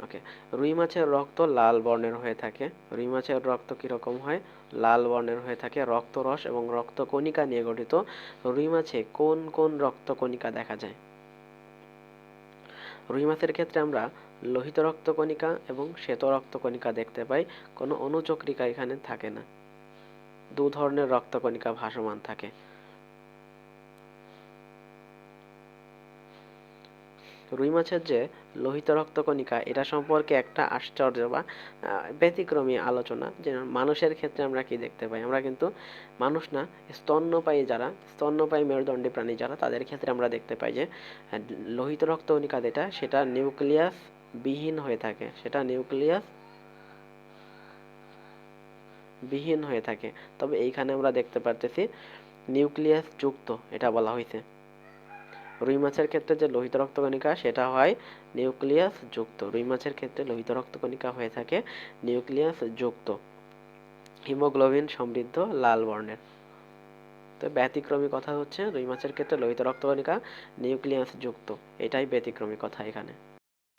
ওকে, রুই মাছের রক্ত লাল বর্ণের হয়ে থাকে। রুই মাছের রক্ত কিরকম হয়? লাল বর্ণের হয়ে থাকে। রক্তরস এবং রক্তকণিকা নিয়ে গঠিত। রুই মাছে কোন কোন রক্তকণিকা দেখা যায়? রুই মাছের ক্ষেত্রে আমরা লোহিত রক্তকণিকা এবং শ্বেত রক্তকণিকা দেখতে পাই। কোনো অনুচক্রিকা এখানে থাকে না। দু ধরনের রক্তকণিকা ভাসমান থাকে। রুই মাছের যে লোহিত রক্তকণিকা, এটা সম্পর্কে একটা আশ্চর্য বা ব্যতিক্রমী আলোচনা, যে মানুষের ক্ষেত্রে আমরা কি দেখতে পাই? আমরা কিন্তু মানুষ না, স্তন্যপায়ী মেরুদণ্ডী প্রাণী যারা, তাদের ক্ষেত্রে আমরা দেখতে পাই যে লোহিত রক্তকণিকা যেটা, সেটা নিউক্লিয়াস বিহীন হয়ে থাকে। সেটা নিউক্লিয়াস বিহীন হয়ে থাকে। তবে এইখানে আমরা দেখতে পারতেছি নিউক্লিয়াস যুক্ত, এটা বলা হয়েছে। রুই মাছের ক্ষেত্রে যে লোহিত রক্তকণিকা সেটা হয় নিউক্লিয়াস যুক্ত। রুই মাছের ক্ষেত্রে লোহিত রক্তকণিকা হয়ে থাকে নিউক্লিয়াস যুক্ত, হিমোগ্লোবিন সমৃদ্ধ, লাল বর্ণের। তো ব্যতিক্রমী কথা হচ্ছে রুই মাছের ক্ষেত্রে লোহিত রক্তকণিকা নিউক্লিয়াস যুক্ত, এটাই ব্যতিক্রমী কথা এখানে।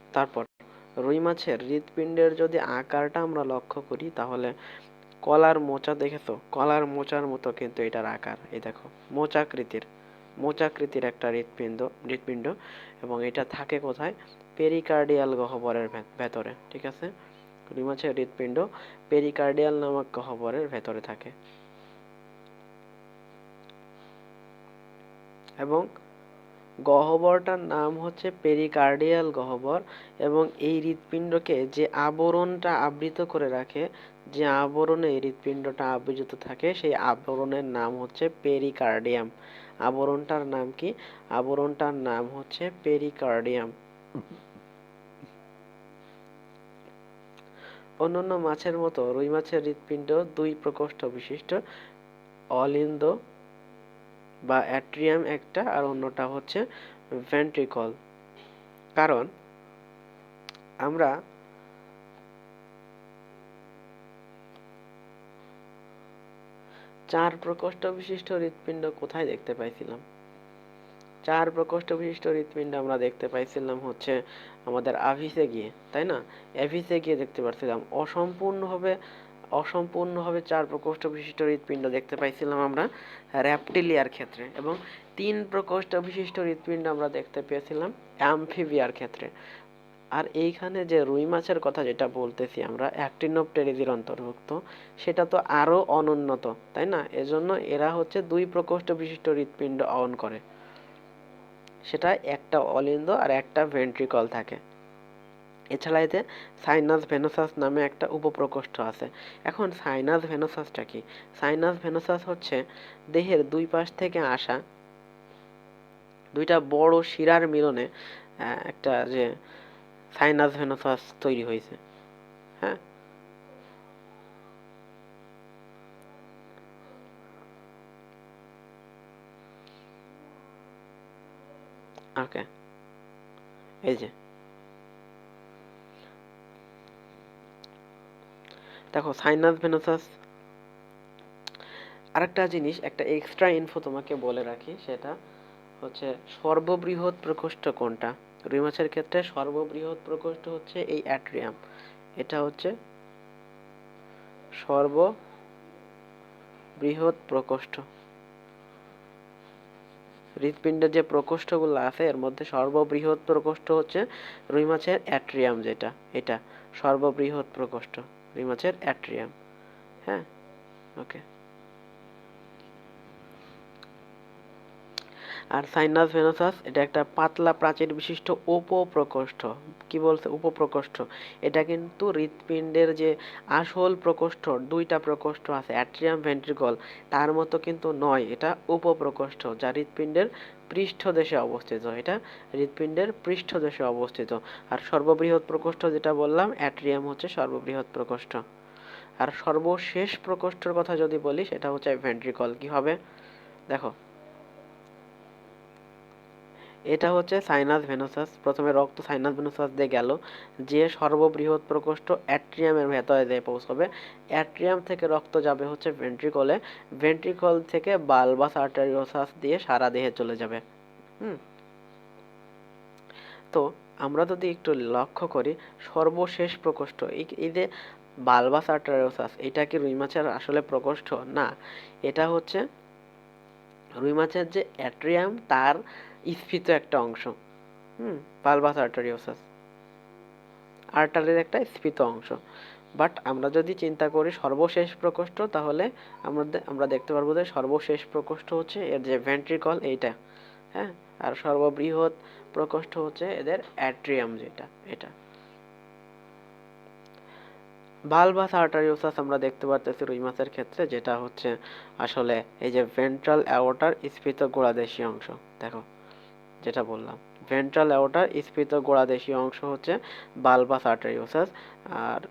তারপর রুই মাছের হৃৎপিণ্ডের যদি আকারটা আমরা লক্ষ্য করি তাহলে কলার মোচা দেখেছো? কলার মোচার মতো কিন্তু এটার আকার। এই দেখো, মোচাকৃতির একটা হৃৎপিণ্ড, এবং এটা থাকে কোথায়? পেরিকার্ডিয়াল গহ্বরের ভেতরে। ঠিক আছে, রুই মাছের হৃৎপিণ্ড পেরিকার্ডিয়াল নামক গহ্বরের ভেতরে থাকে, এবং গহ্বরটার নাম হচ্ছে পেরিকার্ডিয়াল গহ্বর। এবং এই হৃৎপিণ্ডকে যে আবরণটা আবৃত করে রাখে, যে আবরণে হৃৎপিণ্ডটা আবৃত থাকে, সেই আবরণের নাম হচ্ছে পেরিকার্ডিয়াম। আবরণটার নাম কি? আবরণটার নাম হচ্ছে পেরিকার্ডিয়াম। অন্যান্য মাছের মতো রুই মাছের হৃৎপিণ্ড 2 প্রকোষ্ঠ বিশিষ্ট, অলিন্দ বা অ্যাট্রিয়াম একটা, আর অন্যটা হচ্ছে ভেন্ট্রিকল। কারণ আমরা চার প্রকোষ্ঠ বিশিষ্ট হৃৎপিণ্ড কোথায় দেখতে পাইছিলাম? 4 প্রকোষ্ঠ বিশিষ্ট হৃৎপিণ্ড আমরা দেখতে পাইছিলাম হচ্ছে আমাদের আভিসে গিয়ে, তাই না? এভিসে গিয়ে দেখতে পাচ্ছিলাম। অসম্পূর্ণভাবে 4 প্রকোষ্ঠ বিশিষ্ট হৃৎপিণ্ড দেখতে পাইছিলাম আমরা র্যাপটিলিয়ার ক্ষেত্রে, এবং 3 প্রকোষ্ঠ বিশিষ্ট হৃৎপিণ্ড আমরা দেখতে পেয়েছিলাম অ্যামফিবিয়ার ক্ষেত্রে। আর এইখানে যে রুই মাছের কথা যেটা বলতেছি আমরা, অ্যাক্টিনোপটেরিজির অন্তর্ভুক্ত, সেটা তো আরো অনুন্নত, তাই না? এজন্য এরা হচ্ছে 2 প্রকোষ্ঠ বিশিষ্ট হৃৎপিণ্ড অন করে। সেটা একটা অলিন্দ আর একটা ভেন্ট্রিকল থাকে। এছাড়া এতে সাইনাস ভেনোসাস নামে একটা উপপ্রকোষ্ঠ আছে। এখন সাইনাস ভেনোসাসটা কি? সাইনাস ভেনোসাস হচ্ছে দেহের দুই পাশ থেকে আসা দুইটা বড় শিরার মিলনে একটা যে সাইনাস ভেনোসাস তৈরি হয়েছে। হ্যাঁ, ওকে, এই যে দেখো সাইনাস ভেনোসাস। আরেকটা জিনিস, একটা এক্সট্রা ইনফো তোমাকে বলে রাখি, সেটা হচ্ছে সর্ববৃহৎ প্রকোষ্ঠ কোনটা। রুই মাছের ক্ষেত্রে সর্ববৃহৎ প্রকোষ্ঠ হচ্ছে এই অ্যাট্রিয়াম। এটা হচ্ছে সর্ববৃহৎ প্রকোষ্ঠ। হৃৎপিণ্ডের যে প্রকোষ্ঠগুলো আছে এর মধ্যে সর্ববৃহৎ প্রকোষ্ঠ হচ্ছে রুই মাছের অ্যাট্রিয়াম, যেটা এটা সর্ববৃহৎ প্রকোষ্ঠ রুই মাছের অ্যাট্রিয়াম। হ্যাঁ, ওকে। আর সাইনাস ভেনোসাস এটা একটা পাতলা প্রাচীর বিশিষ্ট উপপ্রকোষ্ঠ। কি বলছে? উপপ্রকোষ্ঠ। এটা কিন্তু হৃৎপিণ্ডের যে আসল প্রকোষ্ঠ, দুইটা প্রকোষ্ঠ আছে অ্যাট্রিয়াম ভেন্ট্রিকল, তার মতো কিন্তু নয়। এটা উপপ্রকোষ্ঠ যা হৃৎপিণ্ডের পৃষ্ঠদেশে অবস্থিত। এটা হৃৎপিণ্ডের পৃষ্ঠদেশে অবস্থিত। আর সর্ববৃহৎ প্রকোষ্ঠ যেটা বললাম অ্যাট্রিয়াম হচ্ছে সর্ববৃহৎ প্রকোষ্ঠ। আর সর্বশেষ প্রকোষ্ঠের কথা যদি বলি সেটা হচ্ছে ভেন্ট্রিকল। কি হবে দেখো, এটা হচ্ছে সাইনাস ভেনোসাস। প্রথমে রক্ত সাইনাস ভেনোসাস দিয়ে গেল, যে সর্ববৃহৎ প্রকোষ্ঠ অ্যাট্রিয়ামের ভেতরে দিয়ে পৌঁছবে। অ্যাট্রিয়াম থেকে রক্ত যাবে হচ্ছে ভেন্ট্রিকলে, ভেন্ট্রিকল থেকে বালবাস আর্টেরিওসাস দিয়ে সারা দেহে চলে যাবে। হুম, তো আমরা যদি একটু লক্ষ্য করি সর্বশেষ প্রকোষ্ঠ, এই যে বালবাস আর্টেরিওসাস, এটা কি রুই মাছের আসলে প্রকোষ্ঠ? না, এটা হচ্ছে রুই মাছের যে অ্যাট্রিয়াম তার স্ফীত একটা অংশ। বালবাস আর্টেরিওসাস আর্টারির একটা স্ফীত অংশ। বাট আমরা যদি চিন্তা করি সর্বশেষ প্রকোষ্ঠ, তাহলে আমরা দেখতে পারবো যে সর্বশেষ প্রকোষ্ঠ হচ্ছে এর যে ভেন্ট্রিকল এইটা। হ্যাঁ, আর সর্ববৃহৎ প্রকোষ্ঠ হচ্ছে এদের অ্যাট্রিয়াম, যেটা এটা। ভালভাস আর্টারিওসাস আমরা দেখতে পারতেছি রুই মাছের ক্ষেত্রে, যেটা হচ্ছে আসলে এই যে ভেন্ট্রাল অ্যাওর্টার স্ফীত গোড়াদেশীয় অংশ। দেখো যেটা বললাম, ভেন্ট্রাল অ্যাওর্টার স্ফীত গোড়াদেশীয় অংশ হচ্ছে বালবাস আর্টারিওসাস। আর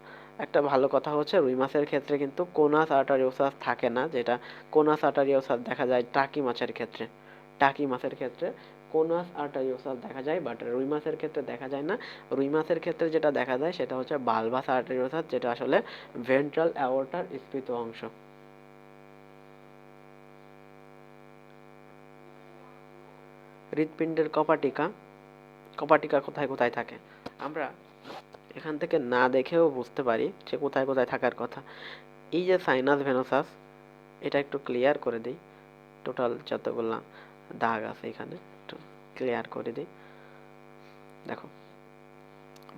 একটা ভালো কথা হচ্ছে রুই মাছের ক্ষেত্রে কিন্তু কোনাস আর্টারিওসাস থাকে না, যেটা কোনাস আর্টারিওসাস দেখা যায় টাকি মাছের ক্ষেত্রে। টাকি মাছের ক্ষেত্রে কোনাস আর্টারিওসাস দেখা যায়, বাট রুই মাছের ক্ষেত্রে দেখা যায় না। রুই মাছের ক্ষেত্রে যেটা দেখা যায় সেটা হচ্ছে বালবাস আর্টারিওসাস, যেটা আসলে ভেন্ট্রাল অ্যাওর্টার স্ফীত অংশ। হৃৎপিণ্ডের কপাটিকা, কপাটিকা কোথায় কোথায় থাকে আমরা এখান থেকে না দেখেও বুঝতে পারি যে কোথায় কোথায় থাকার কথা। এই যে সাইনাস ভেনোসাস, এটা একটু ক্লিয়ার করে দিই। টোটাল যতগুলা দাগ আছে এখানে একটু ক্লিয়ার করে দিই। দেখো,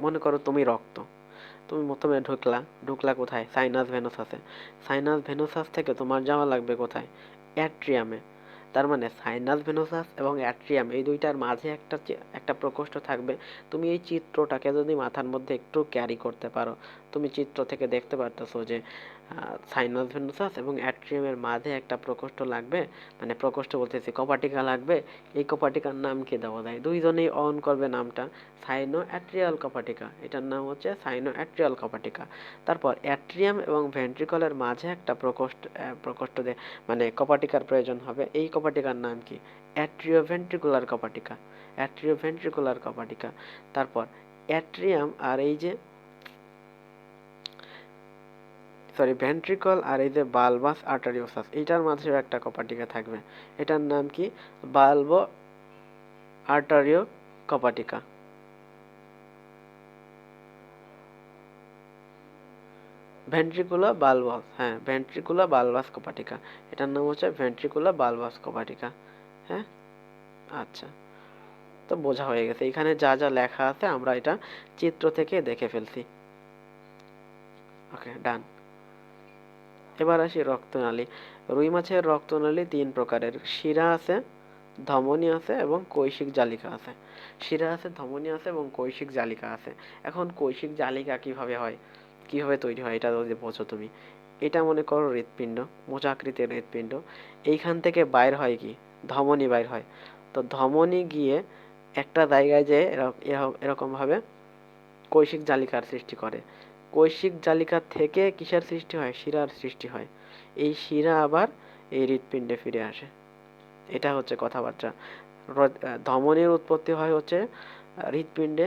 মনে করো তুমি রক্ত, তুমি প্রথমে ঢুকলা কোথায়? সাইনাস ভেনোসাসে। সাইনাস ভেনোসাস থেকে তোমার যাওয়া লাগবে কোথায়? অ্যাট্রিয়ামে। তার মানে সাইনাস ভেনোসাস এবং অ্যাট্রিয়াম এই দুইটার মাঝে একটা প্রকোষ্ঠ থাকবে। তুমি এই চিত্রটাকে যদি মাথার মধ্যে একটু ক্যারি করতে পারো, তুমি চিত্র থেকে দেখতে পারতেছো যে সাইনাস ভেনোসাস এবং অ্যাট্রিয়ামের মাঝে একটা প্রকোষ্ঠ লাগবে, মানে প্রকোষ্ঠ বলতেছি কপাটিকা লাগবে। এই কপাটিকার নাম কি দেওয়া যায়? দুইজনেই অন করবে নামটা সাইনো অ্যাট্রিয়াল কপাটিকা। এটার নাম হচ্ছে সাইনো অ্যাট্রিয়াল কপাটিকা। তারপর অ্যাট্রিয়াম এবং ভেন্ট্রিকলের মাঝে একটা প্রকোষ্ঠ মানে কপাটিকার প্রয়োজন হবে। এই কপাটিকার নাম কি? অ্যাট্রিওভেন্ট্রিকুলার কপাটিকা। অ্যাট্রিওভেন্ট্রিকুলার কপাটিকা। তারপর অ্যাট্রিয়াম আর এই যে ভেন্ট্রিকল আর এই যে বালবাস আর্টারিওসাস, এইটার মাঝেও একটা কপাটিকা থাকবে। এটার নাম কি? বালবো আর্টারিও কপাটিকা। ভেন্ট্রিকুলা বালবাস, হ্যাঁ ভেন্ট্রিকুলা বালবাস কপাটিকা। এটার নাম হচ্ছে ভেন্ট্রিকুলা বালবাস কপাটিকা। হ্যাঁ, আচ্ছা, তো বোঝা হয়ে গেছে। এখানে যা যা লেখা আছে আমরা এটা চিত্র থেকে দেখে ফেলছি। ওকে, ডান। এবার আসি রক্তনালী। রুই মাছের রক্তনালী তিন প্রকারের। শিরা আছে, ধমনী আছে এবং কৈশিক জালিকা আছে। শিরা আছে, ধমনী আছে এবং কৈশিক জালিকা আছে। এখন কৈশিক জালিকা কিভাবে হয়, কিভাবে তৈরি হয় এটা যদি বোঝো তুমি, এটা মনে করো হৃৎপিণ্ড, মোচাকৃতির হৃৎপিণ্ড। এইখান থেকে বাইর হয় কি, ধমনী বাইর হয়। তো ধমনী গিয়ে একটা জায়গায় যে এরকম ভাবে কৈশিক জালিকার সৃষ্টি করে। কৈশিক জালিকা থেকে কিসের সৃষ্টি হয়, শিরার সৃষ্টি হয়। এই শিরা আবার এই হৃৎপিণ্ডে ফিরে আসে। এটা হচ্ছে কথাবার্তা। ধমনীর উৎপত্তি হয় হচ্ছে হৃৎপিণ্ডে,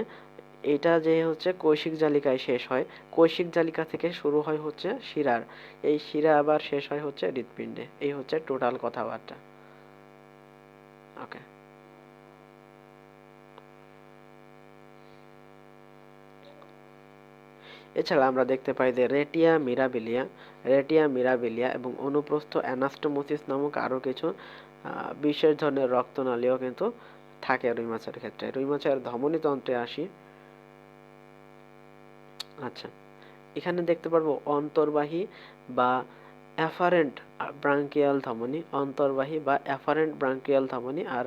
এটা যে হচ্ছে কৈশিক জালিকায় শেষ হয়, কৈশিক জালিকা থেকে শুরু হয় হচ্ছে শিরার, এই শিরা আবার শেষ হয় হচ্ছে হৃৎপিণ্ডে। এই হচ্ছে টোটাল কথাবার্তা। ওকে। এছাড়া আমরা দেখতে পাই যে রেটিয়া মিরাবিলিয়া এবং অনুপ্রস্থ অ্যানাস্টোমোসিস নামক আরও কিছু বিশেষ ধরনের রক্তনালীও কিন্তু থাকে রুই মাছের ক্ষেত্রে। রুই মাছের ধমনীতন্ত্রে আসি। আচ্ছা, এখানে দেখতে পারবো অন্তর্বাহী বা অ্যাফারেন্ট ব্রাঙ্কিয়াল ধমনী, অন্তর্বাহী বা অ্যাফারেন্ট ব্রাঙ্কিয়াল ধমনী, আর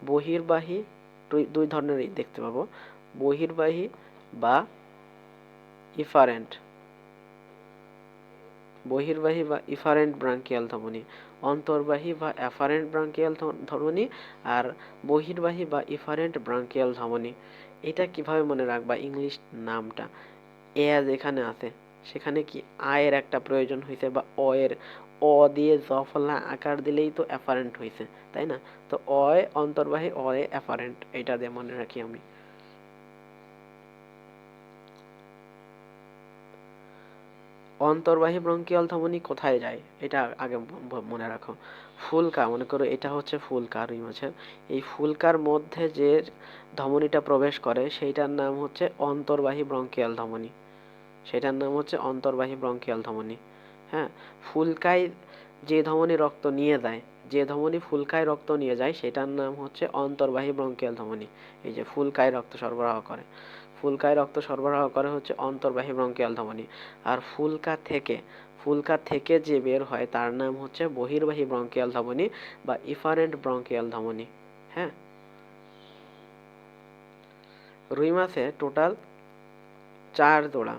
বহির্বাহী, দুই ধরনেরই দেখতে পাবো, বহির্বাহী বা ইফারেন্ট, বহির্বাহী বা ইফারেন্ট ব্রাঙ্কিয়াল ধমনী, অন্তর্বাহী বা অ্যাফারেন্ট ব্রাঙ্কিয়াল ধমনী, আর বহির্বাহী বা ইফারেন্ট ব্রাঙ্কিয়াল ধমনী। এটা কিভাবে মনে রাখবা, ইংলিশ নামটা এ যেখানে আছে সেখানে কি আয়ের একটা প্রয়োজন হয়েছে, বা অ এর, অ দিয়ে জফলা আকার দিলেই তো অ্যাফারেন্ট হয়েছে, তাই না? তো অয় অন্তর্বাহী, অয়ে অ্যাফারেন্ট, এটা দিয়ে মনে রাখি আমি। অন্তর্বাহী ব্রঙ্কিয়াল ধমনী কোথায় যায় এটা আগে মনে রাখো। ফুলকা, মনে করো এটা হচ্ছে ফুলকা রুই মাছের, এই ফুলকার মধ্যে যে ধমনীটা প্রবেশ করে সেইটার নাম হচ্ছে অন্তর্বাহী ব্রঙ্কিয়াল ধমনী, সেটার নাম হচ্ছে অন্তর্বাহী ব্রঙ্কিয়াল ধমনী। হ্যাঁ, ফুলকায় যে ধমনী রক্ত নিয়ে যায়, যে ধমনী ফুলকায় রক্ত নিয়ে যায় সেটার নাম হচ্ছে অন্তর্বাহী ব্রঙ্কিয়াল ধমনী। এই যে ফুলকায় রক্ত সরবরাহ করে, ফুলকায় রক্ত সরবরাহ করে হচ্ছে অন্তর্বাহী ব্রঙ্কিয়াল ধমনী। আর ফুলকা থেকে যে বের হয় তার নাম হচ্ছে বহির্বাহী ব্রঙ্কিয়াল ধমনী বা ইফারেন্ট ব্রঙ্কিয়াল ধমনী। হ্যাঁ, রুই মাছে টোটাল 4 জোড়া,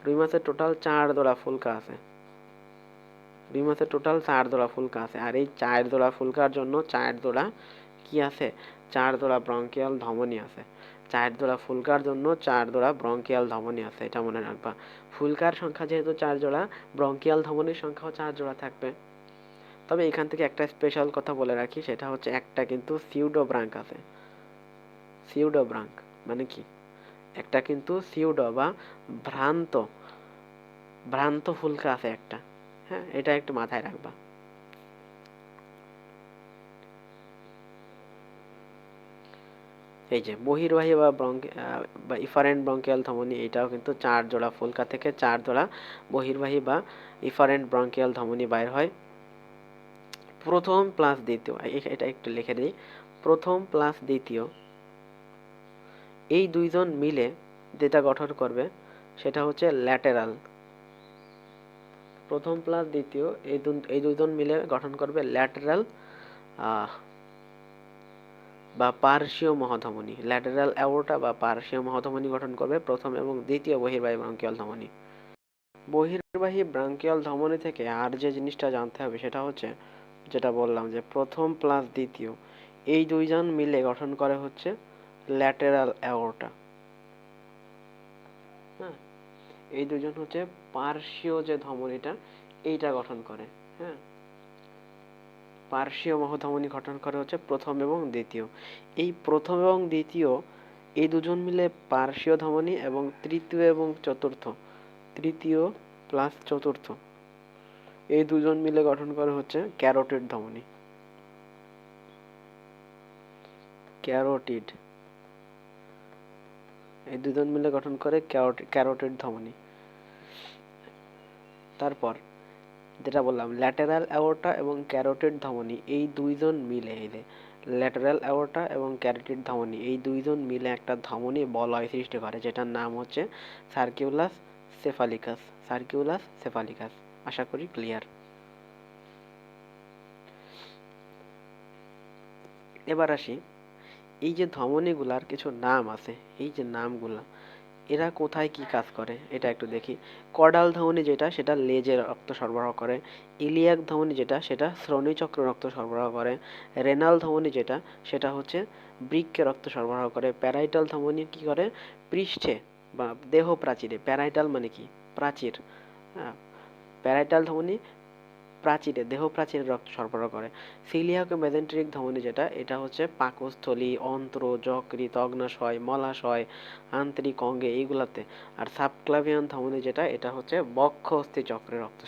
রুই মাছের টোটাল 4 জোড়া ফুলকা আছে, রুই মাছের টোটাল 4 জোড়া ফুলকা আছে। আর এই 4 জোড়া ফুলকার জন্য 4 জোড়া কি আছে, 4 জোড়া ব্রঙ্কিয়াল ধমনী আছে। 4 জোড়া ফুলকার জন্য 4 জোড়া ব্রঙ্কিয়াল ধমনী আছে, এটা মনে রাখবা। ফুলকার সংখ্যা যেহেতু 4 জোড়া, ব্রঙ্কিয়াল ধমনীর সংখ্যাও 4 জোড়া থাকবে। তবে এখান থেকে একটা স্পেশাল কথা বলে রাখি, সেটা হচ্ছে একটা কিন্তু সিউডো ব্রাঙ্ক আছে। সিউডো ব্রাঙ্ক মানে কি, একটা কিন্তু সিউডো বা ভ্রান্ত, ভ্রান্ত ফুলকা আছে একটা। হ্যাঁ, এটা একটু মাথায় রাখবা। এই যে বহির্বাহী বা ইফারেন্ট ব্রঙ্কিয়াল ধমনী, এটাও কিন্তু 4 জোড়া ফুলকা থেকে 4 জোড়া বহির্বাহী বা ইফারেন্ট ব্রঙ্কিয়াল ধমনী বাইর হয়। প্রথম প্লাস দ্বিতীয়, এটা একটু লিখে দিই, প্রথম প্লাস দ্বিতীয় এই দুইজন মিলে যেটা গঠন করবে সেটা হচ্ছে ল্যাটেরাল। প্রথম প্লাস দ্বিতীয় এই দুইজন মিলে গঠন করবে ল্যাটেরাল বা পার্শ্বীয় মহাধমনী, ল্যাটেরাল অ্যাওর্টা বা পার্শ্বীয় মহাধমনী গঠন করবে প্রথম এবং দ্বিতীয় বহির্বাহী ব্রঙ্কিয়াল ধমনী। বহির্বাহী ব্রঙ্কিয়াল ধমনী থেকে আর যে জিনিসটা জানতে হবে সেটা হচ্ছে, যেটা বললাম যে প্রথম প্লাস দ্বিতীয় এই দুইজন মিলে গঠন করে হচ্ছে ল্যাটেরাল অ্যাওর্টা। হ্যাঁ, এই দুজন হচ্ছে পার্শ্বীয় যে ধমনীটা এইটা গঠন করে। হ্যাঁ, পার্শ্বীয় মহধমনী গঠন করে হচ্ছে প্রথম এবং দ্বিতীয়। এই প্রথম এবং দ্বিতীয় এই দুজন মিলে পার্শ্বীয় ধমনী, এবং তৃতীয় এবং চতুর্থ, তৃতীয় প্লাস চতুর্থ এই দুজন মিলে গঠন করে হচ্ছে ক্যারোটিড ধমনী। ক্যারোটিড, এই দুজন মিলে গঠন করে ক্যারোটিড ধমনী। তারপর যেটা বললাম ল্যাটেরাল অ্যাওর্টা এবং ক্যারোটিড ধমনী এই দুইজন মিলে, এই যে ল্যাটেরাল অ্যাওর্টা এবং ক্যারোটিড ধমনী এই দুইজন মিলে একটা ধমনী বলয় সৃষ্টি করে, যেটার নাম হচ্ছে সার্কিউলাস সেফালিকাস। সার্কিউলাস সেফালিকাস, আশা করি ক্লিয়ার। এবার আসি, এই যে ধমনীগুলার কিছু নাম আছে, এই যে নামগুলা, এরা কোথায় কি কাজ করে এটা একটু দেখি। কর্ডাল ধমনী যেটা, সেটা লেজে রক্ত সরবরাহ করে। ইলিয়াক ধমনী যেটা, সেটা শ্রোণীচক্রে রক্ত সরবরাহ করে। রেনাল ধমনী যেটা, সেটা হচ্ছে বৃক্কে রক্ত সরবরাহ করে। প্যারাইটাল ধমনী কি করে, পৃষ্ঠে বা দেহ প্রাচীরে, প্যারাইটাল মানে কি, প্রাচীর, হ্যাঁ, প্যারাইটাল ধমনী প্রাচীরে, দেহ প্রাচীরে রক্ত সরবরাহ করে। সিলিয়াক ও মেজেন্টেরিক ধমনী যেটা, এটা হচ্ছে পাকস্থলী, অন্ত্র, যকৃৎ, অগ্নাশয়, মলাশয়, আন্তরিক অঙ্গে, এইগুলাতে। আর সাবক্লাভিয়ান ধমনী যেটা, এটা হচ্ছে বক্ষ অস্থি চক্রে রক্ত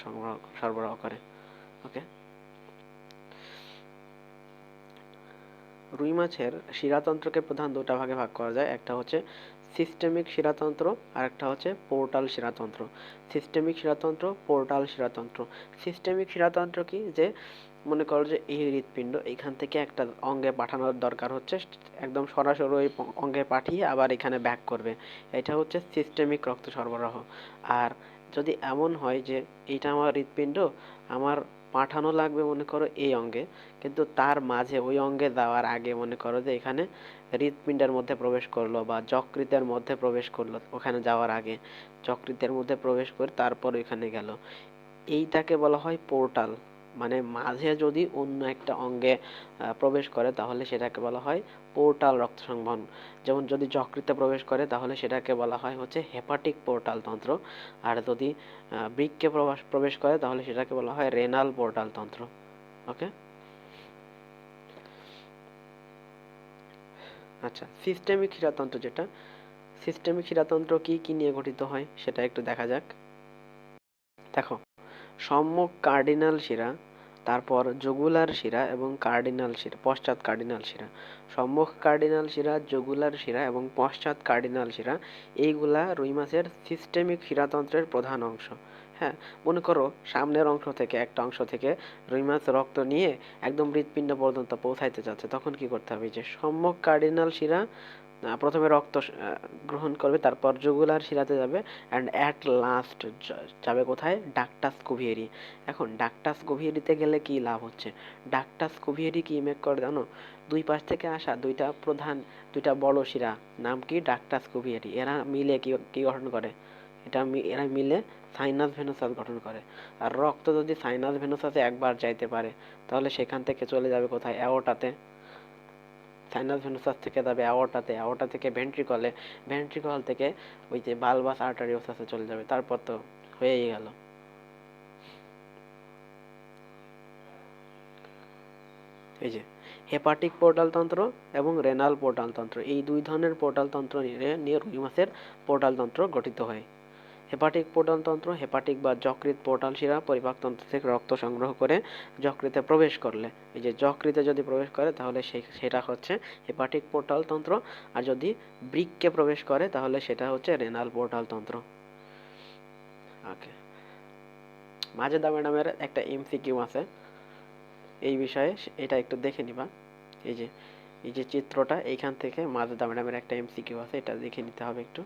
সরবরাহ করে। ওকে। রুই মাছের শিরাতন্ত্রকে প্রধান দুটা ভাগে ভাগ করা যায়, একটা হচ্ছে সিস্টেমিক শিরাতন্ত্র আর একটা হচ্ছে পোর্টাল শিরাতন্ত্র। সিস্টেমিক শিরাতন্ত্র, পোর্টাল শিরাতন্ত্র। সিস্টেমিক শিরাতন্ত্র কি, যে মনে করো যে এই হৃৎপিণ্ড এইখান থেকে একটা অঙ্গে পাঠানোর দরকার হচ্ছে, একদম সরাসরি ওই অঙ্গে পাঠিয়ে আবার এখানে ব্যাক করবে, এটা হচ্ছে সিস্টেমিক রক্ত সরবরাহ। আর যদি এমন হয় যে এইটা আমার হৃৎপিণ্ড, আমার পাঠানো লাগবে মনে করো এই অঙ্গে, কিন্তু তার মাঝে ওই অঙ্গে যাওয়ার আগে মনে করো যে এখানে হৃৎপিণ্ডের মধ্যে প্রবেশ করলো বা যকৃতের মধ্যে প্রবেশ করলো, ওখানে যাওয়ার আগে যকৃতের মধ্যে প্রবেশ করে তারপর ওইখানে গেল, এইটাকে বলা হয় পোর্টাল। মানে মাঝে যদি অন্য একটা অঙ্গে প্রবেশ করে তাহলে সেটাকে বলা হয় পোর্টাল রক্ত সংবহন। যেমন যদি যকৃতে প্রবেশ করে তাহলে সেটাকে বলা হয় হচ্ছে হেপাটিক পোর্টাল তন্ত্র। আর যদি বৃক্কে প্রবেশ করে তাহলে সেটাকে বলা হয় রেনাল পোর্টাল তন্ত্র। ওকে। আচ্ছা, সিস্টেমিক শিরাতন্ত্র যেটা, সিস্টেমিক শিরাতন্ত্র কি কি নিয়ে গঠিত হয় সেটা একটু দেখা যাক। দেখো, সম্মুখ কার্ডিনাল শিরা, তারপর জগুলার শিরা এবং কার্ডিনাল শিরা, পশ্চাৎ কার্ডিনাল শিরা। সম্মুখ কার্ডিনাল শিরা, জগুলার শিরা এবং পশ্চাৎ কার্ডিনাল শিরা, এইগুলা রুই মাছের সিস্টেমিক শিরাতন্ত্রের প্রধান অংশ। হ্যাঁ, মনে করো সামনের অংশ থেকে, একটা অংশ থেকে রুই মাছ রক্ত নিয়ে একদম হৃৎপিণ্ড পর্যন্ত পৌঁছাইতে যাচ্ছে, তখন কি করতে হবে, যে সম্মুখ কার্ডিনাল শিরা প্রথমে রক্ত গ্রহণ করবে, তারপর জুগুলার শিরাতে যাবে, অ্যান্ড অ্যাট লাস্ট যাবে কোথায়, ডাক্টাস কুভিয়েরি। এখন ডাক্টাস কুভিয়েরিতে গেলে কি লাভ হচ্ছে, ডাক্টাস কুভিয়েরি কি মেক করে জানো, দুই পাশ থেকে আসা দুইটা প্রধান, দুইটা বড় শিরা, নাম কি, ডাক্টাস কুভিয়েরি, এরা মিলে কি কি গঠন করে, এরা মিলে সাইনাস ভেনোসাস গঠন করে। আর রক্ত যদি সাইনাস ভেনোসাসে একবার যাইতে পারে তাহলে সেখান থেকে চলে যাবে কোথায়, অ্যাওর্টাতে, সাইনাস ভেনুসাস থেকে যাবে অ্যাওর্টাতে, অ্যাওর্টা থেকে ভেন্ট্রিকলে, ভেন্ট্রিকল থেকে ওই যে বালবাস আর্টারিওসাসে চলে যাবে, তারপর তো হয়েই গেল। এই যে হেপাটিক পোর্টাল তন্ত্র এবং রেনাল পোর্টাল তন্ত্র, এই দুই ধরনের পোর্টাল তন্ত্র নিয়ে রুই মাছের পোর্টাল তন্ত্র গঠিত হয়। হেপাটিক পোর্টাল তন্ত্র, হেপাটিক বা যকৃৎ পোর্টাল শিরা পরিপাকতন্ত্র থেকে রক্ত সংগ্রহ করে যকৃতে প্রবেশ করলে, এই যে যকৃতে যদি প্রবেশ করে তাহলে সেটা হচ্ছে হেপাটিক পোর্টাল তন্ত্র। আর যদি বৃক্কে প্রবেশ করে তাহলে সেটা হচ্ছে রেনাল পোর্টাল তন্ত্র। ওকে। মাজেদা ম্যাডামের একটা এমসিকিউ আছে এই বিষয়ে, এটা একটু দেখে নিবা। এই যে এই যে চিত্রটা, এইখান থেকে মাজেদা ম্যাডামের একটা এমসিকিউ আছে, এটা দেখে নিতে হবে একটু,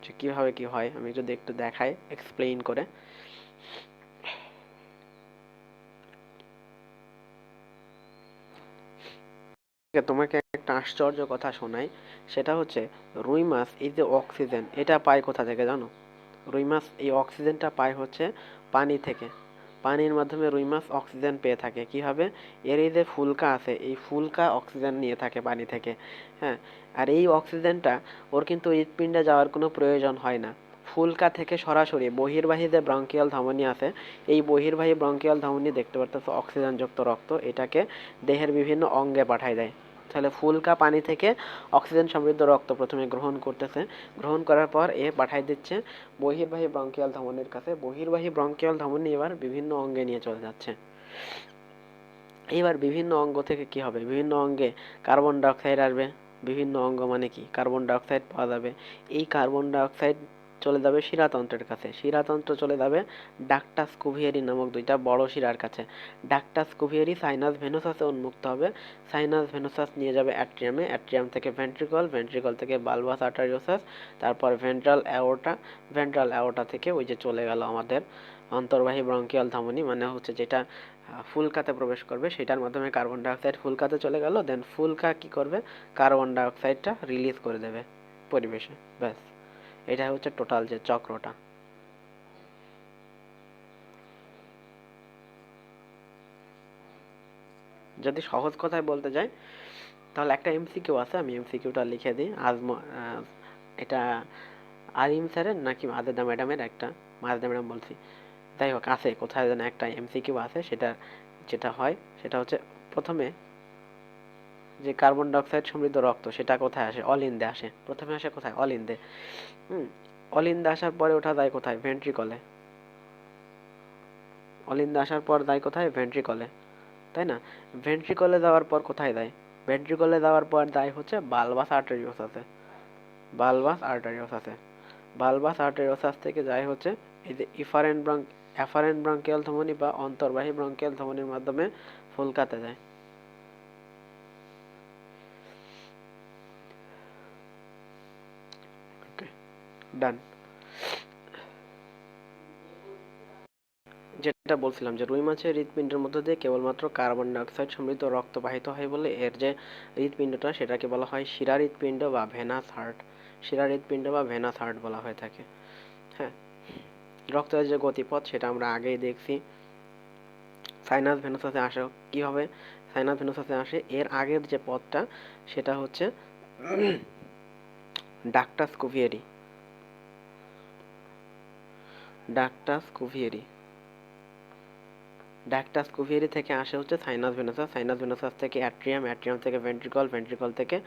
যে কিভাবে কি হয়, আমি যদি একটু দেখাই এক্সপ্লেইন করে। তোমাকে একটা আশ্চর্য কথা শোনাই, সেটা হচ্ছে রুই মাছ এই যে অক্সিজেন এটা পায় কোথা থেকে জানো, রুই মাছ এই অক্সিজেনটা পায় হচ্ছে পানি থেকে। পানির মাধ্যমে রুই মাছ অক্সিজেন পেয়ে থাকে কিভাবে, এর এই যে ফুলকা আছে, এই ফুলকা অক্সিজেন নিয়ে থাকে পানি থেকে। হ্যাঁ, আর এই অক্সিজেনটা ওর কিন্তু হৃৎপিণ্ডে যাওয়ার কোনো প্রয়োজন হয় না, ফুলকা থেকে সরাসরি বহির্বাহী যে ব্রঙ্কিয়াল ধমনী আছে, এই বহির্বাহী ব্রঙ্কিয়াল ধমনী দেখতে পারতেছো অক্সিজেনযুক্ত রক্ত, এটাকে দেহের বিভিন্ন অঙ্গে পাঠায় দেয়। তাহলে ফুলকা পানি থেকে অক্সিজেন সমৃদ্ধ রক্ত প্রথমে গ্রহণ করতেছে, গ্রহণ করার পর এ পাঠাই দিচ্ছে বহির্বাহী ব্রঙ্কিয়াল ধমনীর কাছে, বহির্বাহী ব্রঙ্কিয়াল ধমনী এবার বিভিন্ন অঙ্গে নিয়ে চলে যাচ্ছে। এবার বিভিন্ন অঙ্গ থেকে কি হবে, বিভিন্ন অঙ্গে কার্বন ডাইঅক্সাইড আসবে, বিভিন্ন অঙ্গ মানে কি, কার্বন ডাইঅক্সাইড পাওয়া যাবে, এই কার্বন ডাইঅক্সাইড চলে যাবে শিরাতন্ত্রের কাছে, শিরাতন্ত্র চলে যাবে ডাক্টাস কুভিয়েরি নামক দুইটা বড় শিরার কাছে, ডাক্টাস কুভিয়েরি সাইনাস ভেনুসাসে উন্মুক্ত হবে, সাইনাস ভেনুসাস নিয়ে যাবে অ্যাট্রিয়ামে, অ্যাট্রিয়াম থেকে ভেন্ট্রিকল, ভেন্ট্রিকল থেকে বালবাস আর্টারিওসাস, তারপর ভেন্ট্রাল অ্যাওর্টা, ভেন্ট্রাল অ্যাওর্টা থেকে ওই যে চলে গেল আমাদের অন্তর্বাহী ব্রঙ্কিয়াল ধমনী, মানে হচ্ছে যেটা ফুলকাতে প্রবেশ করবে, সেটার মাধ্যমে কার্বন ডাইঅক্সাইড ফুলকাতে চলে গেল, দেন ফুলকা কি করবে, কার্বন ডাইঅক্সাইডটা রিলিজ করে দেবে পরিবেশে। ব্যাস, এটা হচ্ছে টোটাল যে চক্রটা। যদি সহজ কথায় বলতে যাই তাহলে একটা এমসিকিউ আছে, আমি এমসিকিউটা লিখে দিই। এটা আরিম স্যারের নাকি মাজেদা ম্যাডামের, একটা মাজেদা ম্যাডাম বলছি, যাই হোক আছে কোথায় যেন একটা এমসিকিউ আছে, সেটা যেটা হয় সেটা হচ্ছে প্রথমে যে কার্বন ডাইঅক্সাইড সমৃদ্ধ রক্ত সেটা কোথায় আসে, অলিন্দে আসে। প্রথমে আসে কোথায়, অলিন্দে। অলিন্দে আসার পরে ওঠা যায় কোথায়, ভেন্ট্রিকলে। অলিন্দে আসার পর যায় কোথায়, ভেন্ট্রিকলে, তাই না? ভেন্ট্রিকলে যাওয়ার পর কোথায় যায়, ভেন্ট্রিকলে যাওয়ার পর যায় হচ্ছে বালবাস আর্টেরিওসাসে। বালবাস আর্টেরিওসাসে, বালবাস আর্টেরিওসাস থেকে যায় হচ্ছে এই যে অ্যাফারেন্ট ব্রঙ্কিয়াল ধমনী বা অন্তর্বাহী ব্রঙ্কিয়াল ধমনীর মাধ্যমে ফুলকাতে যায়। ডান। যেটা বলছিলাম যে রুই মাছের হৃৎপিণ্ডের মধ্য দিয়ে কেবলমাত্র কার্বন ডাইঅক্সাইড সমৃদ্ধ রক্ত বাহিত হয় বলে এর যে হৃৎপিণ্ডটা সেটাকে বলা হয় শিরা হৃৎপিণ্ড বা ভেনাস হার্ট। শিরা হৃৎপিণ্ড বা ভেনাস হার্ট বলা হয়ে থাকে। হ্যাঁ, রক্তের যে গতিপথ সেটা আমরা আগেই দেখছি। সাইনাস ভেনাসাসে আসে কিভাবে, সাইনাস ভেনাসাসে আসে এর আগের যে পথটা সেটা হচ্ছে ডাক্টাস কুভিয়েরি। ডাক্টাস কুভিয়েরি, ডাক্টাস কুভিয়েরি থেকে আসে হচ্ছে সাইনাস ভেনাসাস, সাইনাস ভেনাসাস থেকে অ্যাট্রিয়াম, অ্যাট্রিয়াম থেকে ভেন্ট্রিকল, ভেন্ট্রিকল থেকে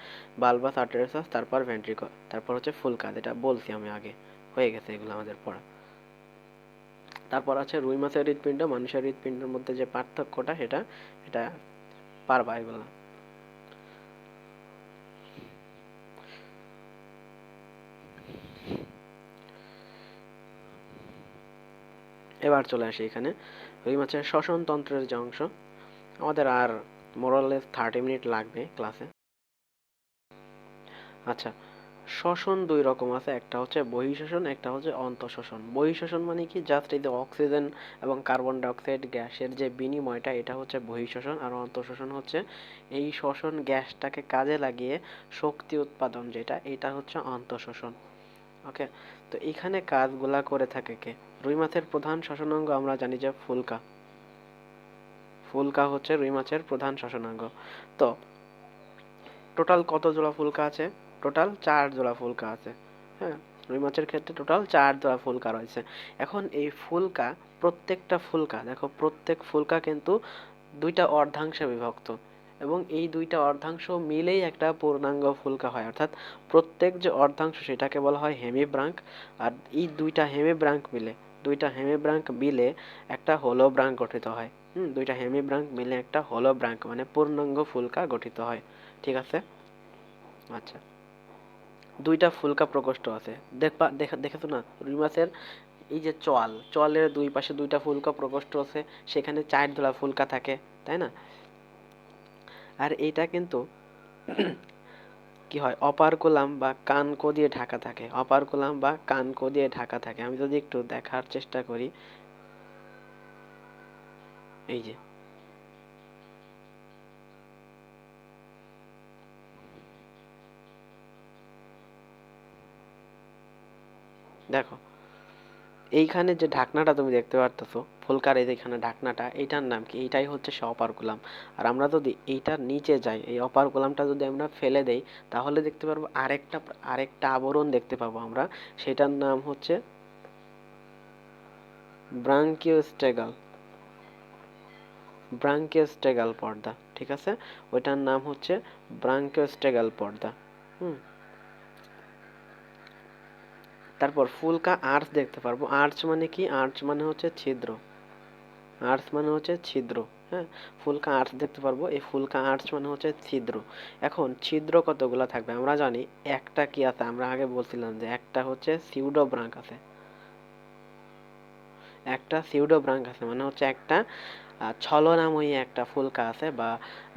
বালবাস আর্টেরিয়াসাস, তারপর ভেন্ট্রিকল, তারপর হচ্ছে ফুলকা, যেটা বলছি আমি আগে, হয়ে গেছে এগুলো আমাদের পড়া। তারপর আছে রুই মাছের হৃৎপিণ্ড মানুষের হৃৎপিণ্ডের মধ্যে যে পার্থক্যটা সেটা এটা পারবা এগুলো। এবার চলে আসি এখানে রুই মাছের শ্বসন তন্ত্রের যে অংশ, আমাদের আর মোরাললেস 30 মিনিট লাগবে ক্লাসে। আচ্ছা, শ্বসন দুই রকম আছে, একটা হচ্ছে বহিঃশ্বসন, একটা হচ্ছে অন্তঃশ্বসন। বহিঃশ্বসন মানে কি, জাস্ট এই যে অক্সিজেন এবং কার্বন ডাইঅক্সাইড গ্যাসের যে বিনিময়টা, এটা হচ্ছে বহিঃশ্বসন। আর অন্তঃশ্বসন হচ্ছে এই শ্বসন গ্যাসটাকে কাজে লাগিয়ে শক্তি উৎপাদন, যেটা এটা হচ্ছে অন্তঃশ্বসন। ওকে, তো এখানে কাজগুলা করে থাকে কে? রুই মাছের প্রধান শ্বসনাঙ্গ আমরা জানি যে ফুলকা। ফুলকা হচ্ছে রুই মাছের প্রধান শ্বসনাঙ্গ। তো টোটাল কত জোড়া ফুলকা আছে? টোটাল 4 জোড়া ফুলকা আছে। হ্যাঁ, রুই মাছের ক্ষেত্রে টোটাল 4 জোড়া ফুলকা রয়েছে। এখন এই ফুলকা, প্রত্যেকটা ফুলকা দেখো, প্রত্যেক ফুলকা কিন্তু দুইটা অর্ধাংশে বিভক্ত, এবং এই দুইটা অর্ধাংশ মিলেই একটা পূর্ণাঙ্গ ফুলকা হয়। অর্থাৎ প্রত্যেক যে অর্ধাংশ সেটাকে বলা হয় হেমিব্রাঙ্ক, আর এই দুইটা হেমিব্রাঙ্ক মিলে একটা হোলো ব্রাঙ্ক গঠিত হয়। দুইটা হেমিব্রাঙ্ক মিলে একটা হোলো ব্রাঙ্ক মানে পূর্ণাঙ্গ ফুলকা গঠিত হয়। ঠিক আছে? আচ্ছা, দুইটা ফুলকা প্রকোষ্ঠ আছে, দেখেছো না রুই মাছের এই যে চলের দুই পাশে দুইটা ফুলকা প্রকোষ্ঠ আছে, সেখানে 4 জোড়া ফুলকা থাকে, তাই না? আর এইটা কিন্তু কি হয়, অপারকুলাম বা কানকো দিয়ে ঢাকা থাকে, অপারকুলাম বা কানকো দিয়ে ঢাকা থাকে। আমি যদি একটু দেখার চেষ্টা করি, এই যে দেখো, এইখানে যে ঢাকনাটা তুমি দেখতে পারতেছো ফুলকার, এই যেখানে ঢাকনাটা, এইটার নাম কি? এইটাই হচ্ছে সে অপারকুলাম। আর আমরা যদি এইটার নিচে যাই, এই অপারকুলামটা যদি আমরা ফেলে দেই, তাহলে দেখতে পারবো আরেকটা আরেকটা আবরণ দেখতে পাবো আমরা, সেটার নাম হচ্ছে ব্রাঙ্কিওস্টেগাল। ব্রাঙ্কিওস্টেগাল পর্দা, ঠিক আছে? ওইটার নাম হচ্ছে ব্রাঙ্কিওস্টেগাল পর্দা। হুম, তারপর ফুলকা আর্চ দেখতে পারবো। আর্চ মানে কি? আর্চ মানে হচ্ছে ছিদ্র। আর্চ মানে হচ্ছে ছিদ্র। হ্যাঁ, ফুলকা আর্চ দেখতে পারবো, এই ফুলকা আর্চ মানে হচ্ছে ছিদ্র। এখন ছিদ্র কতগুলা থাকবে আমরা জানি, একটা কি আছে, আমরা আগে বলছিলাম যে একটা হচ্ছে সিউডো ব্রাঙ্ক আছে। একটা সিউডো ব্রাঙ্ক আছে মানে হচ্ছে একটা ছলনাময়ী একটা ফুলকা আছে, বা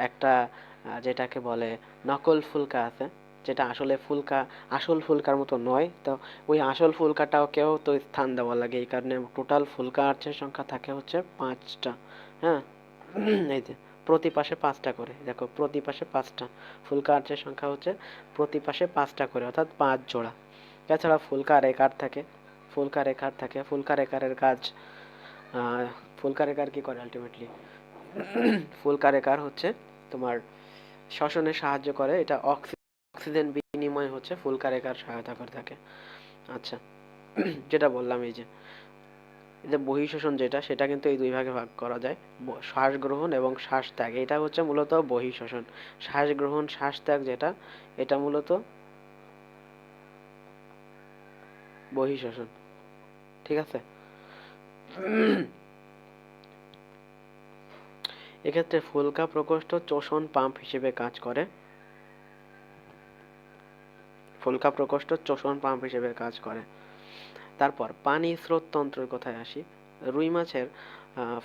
একটা যেটাকে বলে নকল ফুলকা আছে, যেটা আসলে ফুলকা, আসল ফুলকার মতো নয়। তো ওই আসল ফুলকাটাকেও তো স্থান দেওয়া লাগে, এই কারণে টোটাল ফুলকা আর্চের সংখ্যা থাকে হচ্ছে 5টা। হ্যাঁ, এই যে প্রতি পাশে 5টা করে, দেখো প্রতি পাশে 5টা, ফুলকা আর্চের সংখ্যা হচ্ছে প্রতি পাশে 5টা করে, অর্থাৎ 5 জোড়া। এছাড়া ফুলকা রেকার থাকে, ফুলকা রেকারের কাজ, ফুলকা রেকার কি করে আলটিমেটলি, ফুলকা রেকার হচ্ছে তোমার শ্বসনে সাহায্য করে, এটা অক্সিজেন বিনিময় হচ্ছে ফুলকা রেকার সহায়তা করে থাকে। আচ্ছা, যেটা বললাম এই যে বহিঃশ্বসন যেটা, সেটা কিন্তু এই দুই ভাগে ভাগ করা যায়, শ্বাস গ্রহণ এবং শ্বাস ত্যাগ। এটা হচ্ছে মূলত বহিঃশ্বসন। শ্বাস গ্রহণ শ্বাস ত্যাগ যেটা, এটা মূলত বহিঃশ্বসন। ঠিক আছে। এক্ষেত্রে ফুলকা প্রকোষ্ঠ চোষণ পাম্প হিসেবে কাজ করে, ফুলকা প্রকোষ্ঠ চোষণ পাম্প হিসেবে কাজ করে। তারপর পানি স্রোত তন্ত্রের কথায় আসি। রুই মাছের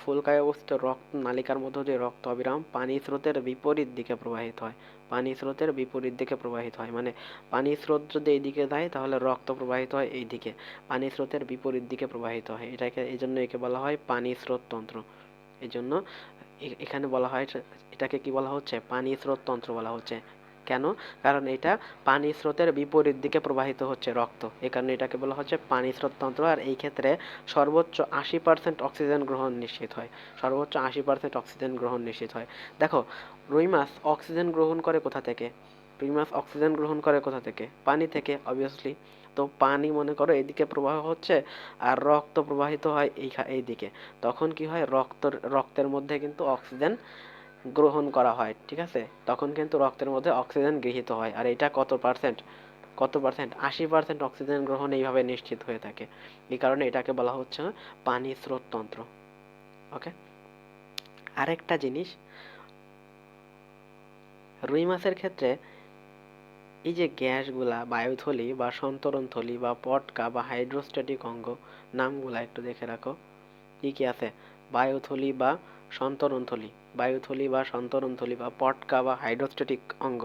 ফুলকায় অবস্থিত রক্ত নালিকার মধ্য দিয়ে রক্ত অবিরাম পানি স্রোতের বিপরীত দিকে প্রবাহিত হয়। পানি স্রোতের বিপরীত দিকে প্রবাহিত হয় মানে পানি স্রোত যদি এই দিকে যায় তাহলে রক্ত প্রবাহিত হয় এই দিকে, পানি স্রোতের বিপরীত দিকে প্রবাহিত হয়। এটাকে এই জন্য একে বলা হয় পানি স্রোত তন্ত্র। এই জন্য এখানে বলা হয় এটাকে কি বলা হচ্ছে, পানি স্রোত তন্ত্র বলা হচ্ছে। কেন? কারণ এটা পানি স্রোতের বিপরীত দিকে প্রবাহিত হচ্ছে রক্ত, এই কারণে এটাকে বলা হচ্ছে পানি স্রোত তন্ত্র। আর এই ক্ষেত্রে সর্বোচ্চ 80% অক্সিজেন গ্রহণ নিশ্চিত হয়, সর্বোচ্চ 80% অক্সিজেন গ্রহণ নিশ্চিত হয়। দেখো, রুই মাছ অক্সিজেন গ্রহণ করে কোথা থেকে? রুই মাছ অক্সিজেন গ্রহণ করে কোথা থেকে? পানি থেকে, অবভিয়াসলি। তো পানি মনে করো এইদিকে প্রবাহ হচ্ছে, আর রক্ত প্রবাহিত হয় এই দিকে। তখন কি হয়, রক্তের মধ্যে কিন্তু অক্সিজেন গ্রহণ করা হয়, ঠিক আছে? তখন কিন্তু রক্তের মধ্যে অক্সিজেন গৃহীত হয়। আর এটা কত পার্সেন্ট 80% অক্সিজেন গ্রহণ এইভাবে নিশ্চিত হয়ে থাকে। এই কারণে এটাকে বলা হচ্ছে পানি স্রোত তন্ত্র। ওকে। আরেকটা জিনিস, রুই মাছের ক্ষেত্রে এই যে গ্যাসগুলা বায়ুথলি বা সন্তরণথলি বা পটকা বা হাইড্রোস্ট্যাটিক অঙ্গ, নামগুলা একটু দেখে রাখো কি কি আছে। বায়ুথলি বা সন্তরণথলি, বায়ুথলি বা সন্তরণথলি বা পটকা বা হাইড্রোস্ট্যাটিক অঙ্গ,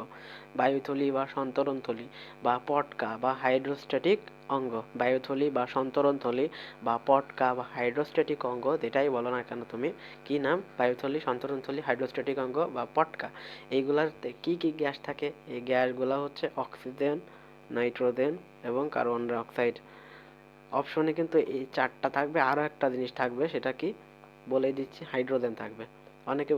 বায়ুথলি বা সন্তরণথলি বা পটকা বা হাইড্রোস্ট্যাটিক অঙ্গ, বায়ুথলি বা সন্তরণথলি বা পটকা বা হাইড্রোস্ট্যাটিক অঙ্গ, যেটাই বলো না কেন তুমি, কি নাম, বায়ুথলি, সন্তরণথলি, হাইড্রোস্ট্যাটিক অঙ্গ বা পটকা। এইগুলাতে কি কি গ্যাস থাকে? এই গ্যাসগুলো হচ্ছে অক্সিজেন, নাইট্রোজেন এবং কার্বন ডাই অক্সাইড। অপশনে কিন্তু এই 4টা থাকবে, আরও একটা জিনিস থাকবে, সেটা কি বলে দিচ্ছি, হাইড্রোজেন থাকবে। অনেকে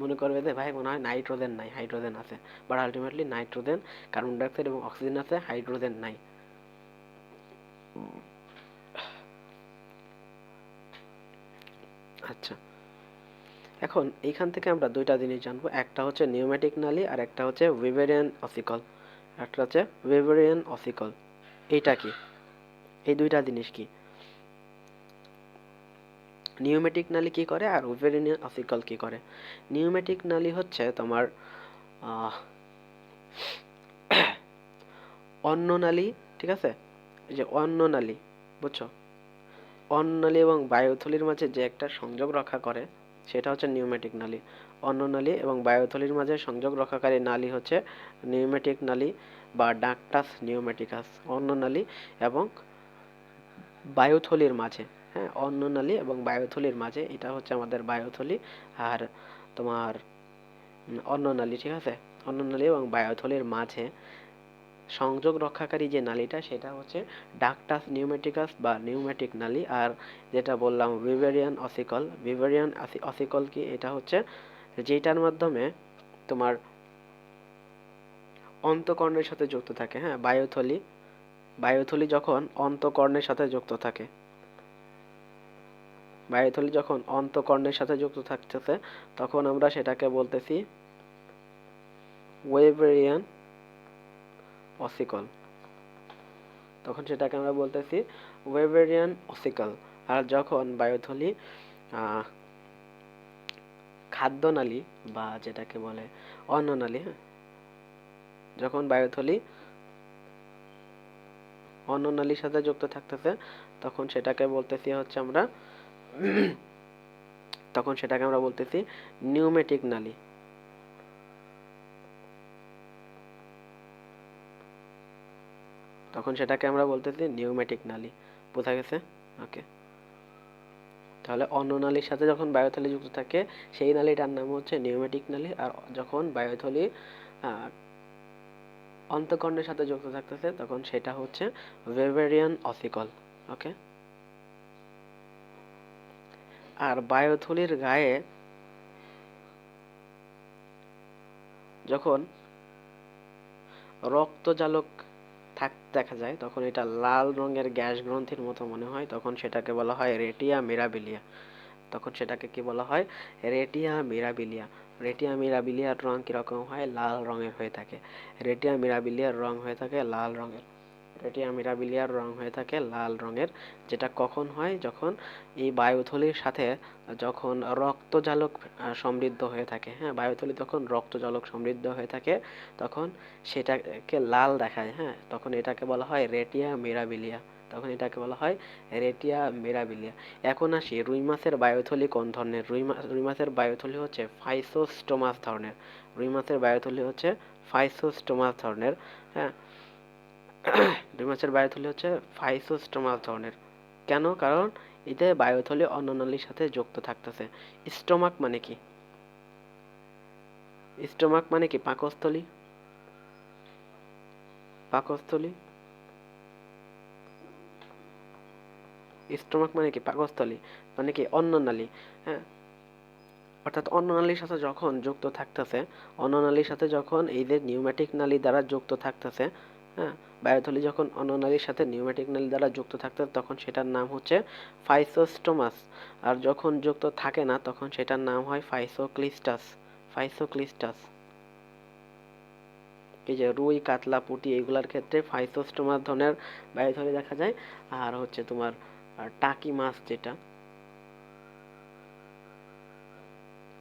মনে করবে যে ভাই মনে হয় নাইট্রোজেন নাই, হাইড্রোজেন আছে, but ultimately nitrogen, carbon dioxide এবং অক্সিজেন আছে, হাইড্রোজেন নাই। আচ্ছা, এখন এইখান থেকে আমরা দুইটা জিনিস জানবো, একটা হচ্ছে নিউমেটিক নালী আর একটা হচ্ছে ওয়েবেরিয়ান অসিকল। একটা হচ্ছে ওয়েবেরিয়ান অসিকল, এইটা কি, এই দুইটা জিনিস কি, নিউমেটিক নালী কি করে আর ওয়েবেরিয়ান অসিকল কি করে? নিউমেটিক নালী হচ্ছে তোমার অন্ননালী, ঠিক আছে? এই যে অন্ননালী, বুঝছো? অন্ননালী এবং বায়ুথলির মাঝে যে একটা সংযোগ রক্ষা করে সেটা হচ্ছে নিউমেটিক নালী। অন্ননালী এবং বায়ুথলির মাঝে সংযোগ রক্ষাকারী নালী হচ্ছে নিউমেটিক নালী বা ডাকটাস নিউমেটিকাস। অন্ননালী এবং বায়ুথলির মাঝে, হ্যাঁ, অন্ননালী এবং বায়ুথলির মাঝে, এটা হচ্ছে আমাদের বায়ুথলি। আর তোমার অন্ননালী, ঠিক আছে? অন্ননালী এবং বায়ুথলির মাঝে সংযোগ রক্ষাকারী যে নালীটা সেটা হচ্ছে ডাকটাস নিউমেটিকাস বা নিউমেটিক নালী। আর যেটা বললাম ভিভেরিয়ান অসিকল, ভিভেরিয়ান অসিকল কি, এটা হচ্ছে যেটার মাধ্যমে তোমার অন্তঃকর্ণের সাথে যুক্ত থাকে, হ্যাঁ, বায়ুথলি, বায়ুথলি যখন অন্তঃকর্ণের সাথে যুক্ত থাকে, বায়ুথলি যখন অন্তঃকর্ণের সাথে যুক্ত থাকতেছে তখন আমরা সেটাকে বলতেছি ওয়েবেরিয়ান অসিকল, তখন সেটাকে আমরা বলতেছি ওয়েবেরিয়ান অসিকল। আর যখন বায়ুথলি খাদ্যনালী বা যেটাকে বলে অন্ননালী, হ্যাঁ, যখন বায়ুথলি অন্ননালীর সাথে যুক্ত থাকতেছে তখন সেটাকে বলতেছি হচ্ছে আমরা তখন সেটাকে আমরা বলতেছি নিউমেটিক নালী। তখন সেটাকে আমরা বলতেছি নিউমেটিক নালী। বোঝা গেছে? ওকে। তাহলে অন্য নালীর সাথে যখন বায়ুথলি যুক্ত থাকে সেই নালীটার নাম হচ্ছে নিউমেটিক নালী, আর যখন বায়ুথলি অন্তঃকর্ণের সাথে যুক্ত থাকতেছে তখন সেটা হচ্ছে ওয়েবেরিয়ান অসিকল। ওকে, আর বায়ুথলির গায়ে যখন রক্তজালক দেখা যায় তখন এটা লাল রঙের গ্যাস গ্রন্থির মতো মনে হয়, তখন সেটাকে বলা হয় রেটিয়া মিরাবিলিয়া। তখন সেটাকে কি বলা হয়? রেটিয়া মিরাবিলিয়া। রেটিয়া মিরাবিলিয়ার রং কিরকম হয়? লাল রঙের হয়ে থাকে। রেটিয়া মিরাবিলিয়ার রং হয়ে থাকে লাল রঙের। রেটিয়া মিরাবিলিয়ার রং হয়ে থাকে লাল রঙের, যেটা কখন হয়? যখন এই বায়ুথলির সাথে যখন রক্তজালক সমৃদ্ধ হয়ে থাকে। হ্যাঁ, বায়ুথলি তখন রক্তজালক সমৃদ্ধ হয়ে থাকে তখন সেটাকে লাল দেখায়। হ্যাঁ, তখন এটাকে বলা হয় রেটিয়া মিরাবিলিয়া। তখন এটাকে বলা হয় রেটিয়া মিরাবিলিয়া। এখন আসি, রুই মাছের বায়ুথলি কোন ধরনের? রুই মাছের বায়ুথলি হচ্ছে ফাইসোস্টোমাস ধরনের। রুই মাছের বায়ুথলি হচ্ছে ফাইসোস্টোমাস ধরনের। হ্যাঁ, রুই মাছের বায়ুথলি হচ্ছে ফাইসোস্টোমাস ধরনের। কেন? কারণ এতে বায়ুথলি অন্য নলীর সাথে যুক্ত থাকতেছে। স্টোমাক মানে কি? স্টোমাক মানে কি? পাকস্থলী। পাকস্থলী। স্টোমাক মানে কি? পাকস্থলী। মানে কি? অন্য নালী। হ্যাঁ, অর্থাৎ অন্য নালীর সাথে যখন যুক্ত থাকতেছে, অন্য নালীর সাথে যখন এই যে নিউম্যাটিক নালী দ্বারা যুক্ত থাকতেছে, হ্যাঁ, বায়ুথলি যখন অন্য নালীর সাথে নিউম্যাটিক নালী দ্বারা যুক্ত থাকতেছে তখন সেটার নাম হচ্ছে ফাইসোস্টোমাস। আর যখন যুক্ত থাকে না তখন সেটার নাম হয় ফাইসোক্লিস্টাস। ফাইসোক্লিস্টাস। এই যে রুই, কাতলা, পুঁটি এগুলার ক্ষেত্রে ফাইসোস্টোমাস ধরনের বায়ুথলি দেখা যায়। আর হচ্ছে তোমার টাকি মাছ, যেটা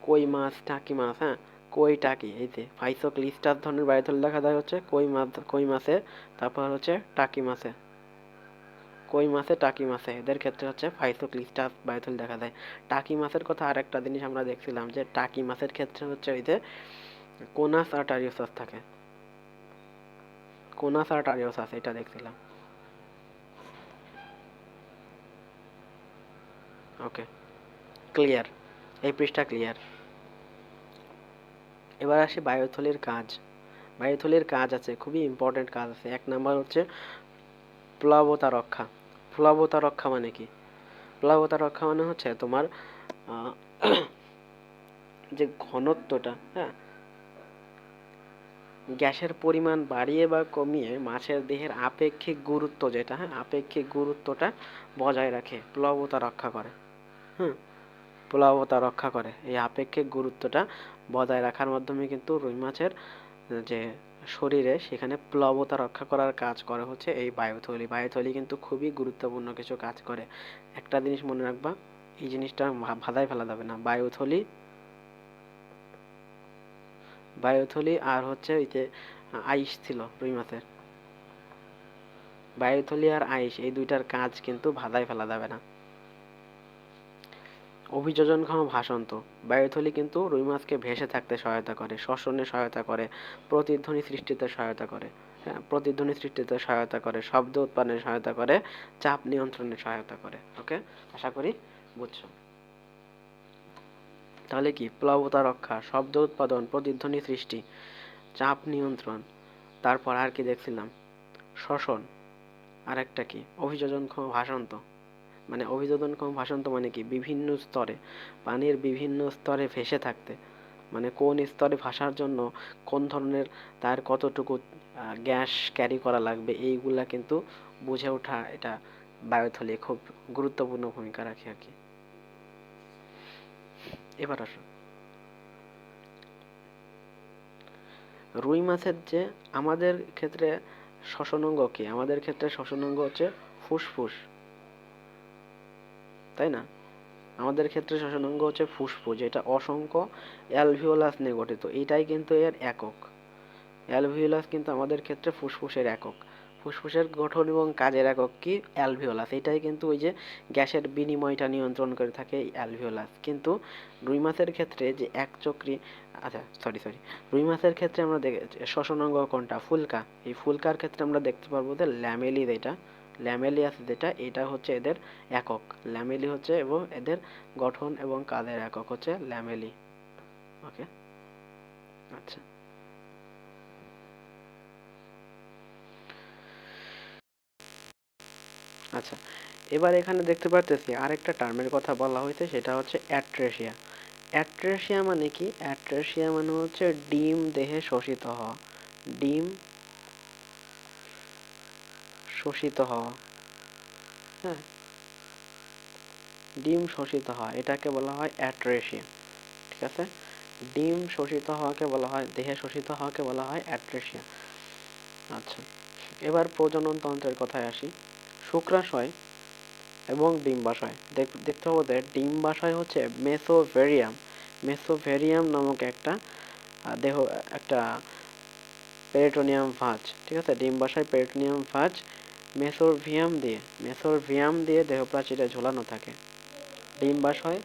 কই মাছ, টাকি মাছ, হ্যাঁ, কই টাকি, এই যে ফাইসোক্লিস্টাস ধরনের বায়ুথলি দেখা যায় হচ্ছে কই মাছ, কই মাছে, তারপর হচ্ছে টাকি মাছে। কই মাছে, টাকি মাছে এদের ক্ষেত্রে হচ্ছে ফাইসোক্লিস্টাস বায়ুথলি দেখা যায়। টাকি মাছের কথা আর একটা জিনিস আমরা দেখছিলাম যে টাকি মাছের ক্ষেত্রে হচ্ছে ওই যে কোনাস আর্টারিওসাস থাকে। কোনাস আর্টারিওসাস এটা দেখছিলাম। ওকে, ক্লিয়ার। এই পৃষ্ঠা ক্লিয়ার। এবার আসি বায়ুথলির কাজ। বায়ুথলির কাজ আছে, খুবই ইম্পর্টেন্ট কাজ আছে। এক নাম্বার হচ্ছে প্লাবতা রক্ষা। প্লাবতা রক্ষা মানে কি? প্লাবতা রক্ষা মানে হচ্ছে তোমার যে ঘনত্বটা, হ্যাঁ, গ্যাসের পরিমাণ বাড়িয়ে বা কমিয়ে মাছের দেহের আপেক্ষিক গুরুত্ব যেটা, হ্যাঁ, আপেক্ষিক গুরুত্বটা বজায় রাখে, প্লাবতা রক্ষা করে। হুম, প্লাবতা রক্ষা করে। এই আপেক্ষিক গুরুত্বটা বজায় রাখার মাধ্যমে কিন্তু রুই মাছের যে শরীরে সেখানে প্লাবতা রক্ষা করার কাজ করে হচ্ছে এই বায়ুথলি। বায়ুথলি কিন্তু খুবই গুরুত্বপূর্ণ কিছু কাজ করে। একটা জিনিস মনে রাখবা, এই জিনিসটা ভাদায় ফেলা যাবে না। বায়ুথলি, বায়ুথলি আর হচ্ছে ওই যে আইস ছিল রুই মাছের, বায়ুথলি আর আইস এই দুইটার কাজ কিন্তু ভাদায় ফেলা যাবে না। অভিযোজনক্ষম ভাসন্ত। বায়ুথলি কিন্তু রুই মাছকে ভেসে থাকতে সহায়তা করে, শ্বসনে সহায়তা করে, প্রতিধ্বনি সৃষ্টিতে সহায়তা করে। হ্যাঁ, প্রতিধ্বনি সৃষ্টিতে সহায়তা করে, শব্দ উৎপাদনে সহায়তা করে, চাপ নিয়ন্ত্রণে সহায়তা করে। ওকে, আশা করি বুঝছো। তাহলে কি? প্লাবতা রক্ষা, শব্দ উৎপাদন, প্রতিধ্বনি সৃষ্টি, চাপ নিয়ন্ত্রণ, তারপর আর কি দেখছিলাম? শ্বসন। আর একটা কি? অভিযোজনক্ষম ভাসন্ত। মানে অভিযোজনক্ষম ভাসন্ত মানে কি? বিভিন্ন স্তরে, পানির বিভিন্ন স্তরে ভেসে থাকতে। মানে কোন স্তরে ভাসার জন্য কোন ধরনের, তার কতটুকু গ্যাস ক্যারি করা লাগবে, এইগুলা কিন্তু বুঝে ওঠা এটা বায়ুথলি খুব গুরুত্বপূর্ণ ভূমিকা রাখে আর কি। এবার আসো, রুই মাছের যে আমাদের ক্ষেত্রে শ্বসনাঙ্গ কি? আমাদের ক্ষেত্রে শ্বসনাঙ্গ হচ্ছে ফুসফুস, তাই না? আমাদের ক্ষেত্রে শ্বসনাঙ্গ হচ্ছে ফুসফুস, যেটা অসংখ্য অ্যালভিওলাস নিয়ে গঠিত। এটাই কিন্তু এর একক। অ্যালভিওলাস কিন্তু আমাদের ক্ষেত্রে ফুসফুসের একক। ফুসফুসের গঠন এবং কাজের একক কি? অ্যালভিওলাস। এটাই কিন্তু ওই যে গ্যাসের বিনিময়টা নিয়ন্ত্রণ করে থাকে এই অ্যালভিওলাস। কিন্তু রুই মাছের ক্ষেত্রে যে একচক্রী, আচ্ছা সরি, রুই মাছের ক্ষেত্রে আমরা শ্বসনাঙ্গ কোনটা? ফুলকা। এই ফুলকার ক্ষেত্রে আমরা দেখতে পারবো যে ল্যামেলি, যেটা ল্যামেলিয়াস যেটা, এটা হচ্ছে এদের একক। ল্যামেলি হচ্ছে এবং এদের গঠন এবং কাজের একক হচ্ছে ল্যামেলি। ওকে, আচ্ছা। আচ্ছা, এবার এখানে দেখতে পারতেছি আরেকটা টার্মের কথা বলা হয়েছে, সেটা হচ্ছে অ্যাট্রেসিয়া। অ্যাট্রেসিয়া মানে কি? অ্যাট্রেসিয়া মানে হচ্ছে ডিম দেহে শোষিত হওয়া। ডিম শোষিত হওয়া। হ্যাঁ, ডিম শোষিত হওয়া, এটাকে বলা হয় অ্যাট্রেসিয়া। ঠিক আছে, ডিম শোষিত হওয়াকে বলা হয়, দেহে শোষিত হওয়াকে বলা হয় অ্যাট্রেসিয়া। আচ্ছা, এবার প্রজনন তন্ত্রের কথায় আসি। শুক্রাশয় এবং ডিম্বাশয়, দেখতে হবে ডিম্বাশয় হচ্ছে মেসোভেরিয়াম। মেসোভেরিয়াম নামক একটা দেহ, একটা পেরিটোনিয়াম ভাঁজ। ঠিক আছে, ডিম্বাশয় পেরিটোনিয়াম ভাঁজ মেসোরভিয়াম দিয়ে দেহ প্রাচীরে ঝোলানো থাকে। ডিম্বাশয়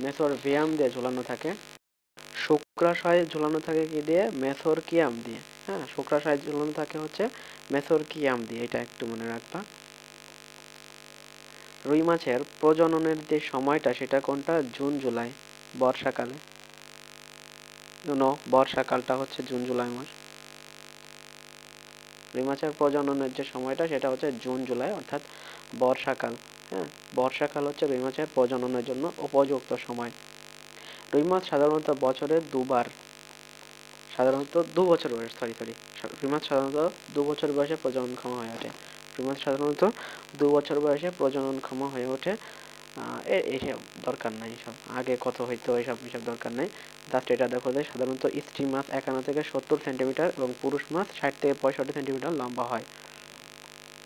মেসোরভিয়াম দিয়ে ঝোলানো থাকে। শুক্রাশয় ঝোলানো থাকে কি দিয়ে? মেসোরকিয়াম দিয়ে। হ্যাঁ, শুক্রাশয় ঝোলানো থাকে হচ্ছে মেসোরকিয়াম দিয়ে, এটা একটু মনে রাখবা। রুই মাছের প্রজননের যে সময়টা সেটা কোনটা? জুন জুলাই, বর্ষাকালে। বর্ষাকালটা হচ্ছে জুন জুলাই মাস। রুই মাছের প্রজননের যে সময়টা সেটা হচ্ছে জুন জুলাই, অর্থাৎ বর্ষাকাল। হ্যাঁ, বর্ষাকাল হচ্ছে রুই মাছের প্রজননের জন্য উপযুক্ত সময়। রুই মাছ সাধারণত বছরে দুবার, সাধারণত 2 বছর বয়স, রুই মাছ সাধারণত 2 বছর বয়সে প্রজননক্ষম হয়ে ওঠে। রুই মাছ সাধারণত 2 বছর বয়সে প্রজননক্ষম হয়ে ওঠে। এইসব দরকার নাই, সব আগে কত হইতো এইসব দরকার নাই। জাস্ট এটা দেখো যে সাধারণত স্ত্রী মাছ 51 থেকে 70 সেন্টিমিটার এবং পুরুষ মাছ 60 থেকে 65 সেন্টিমিটার লম্বা হয়,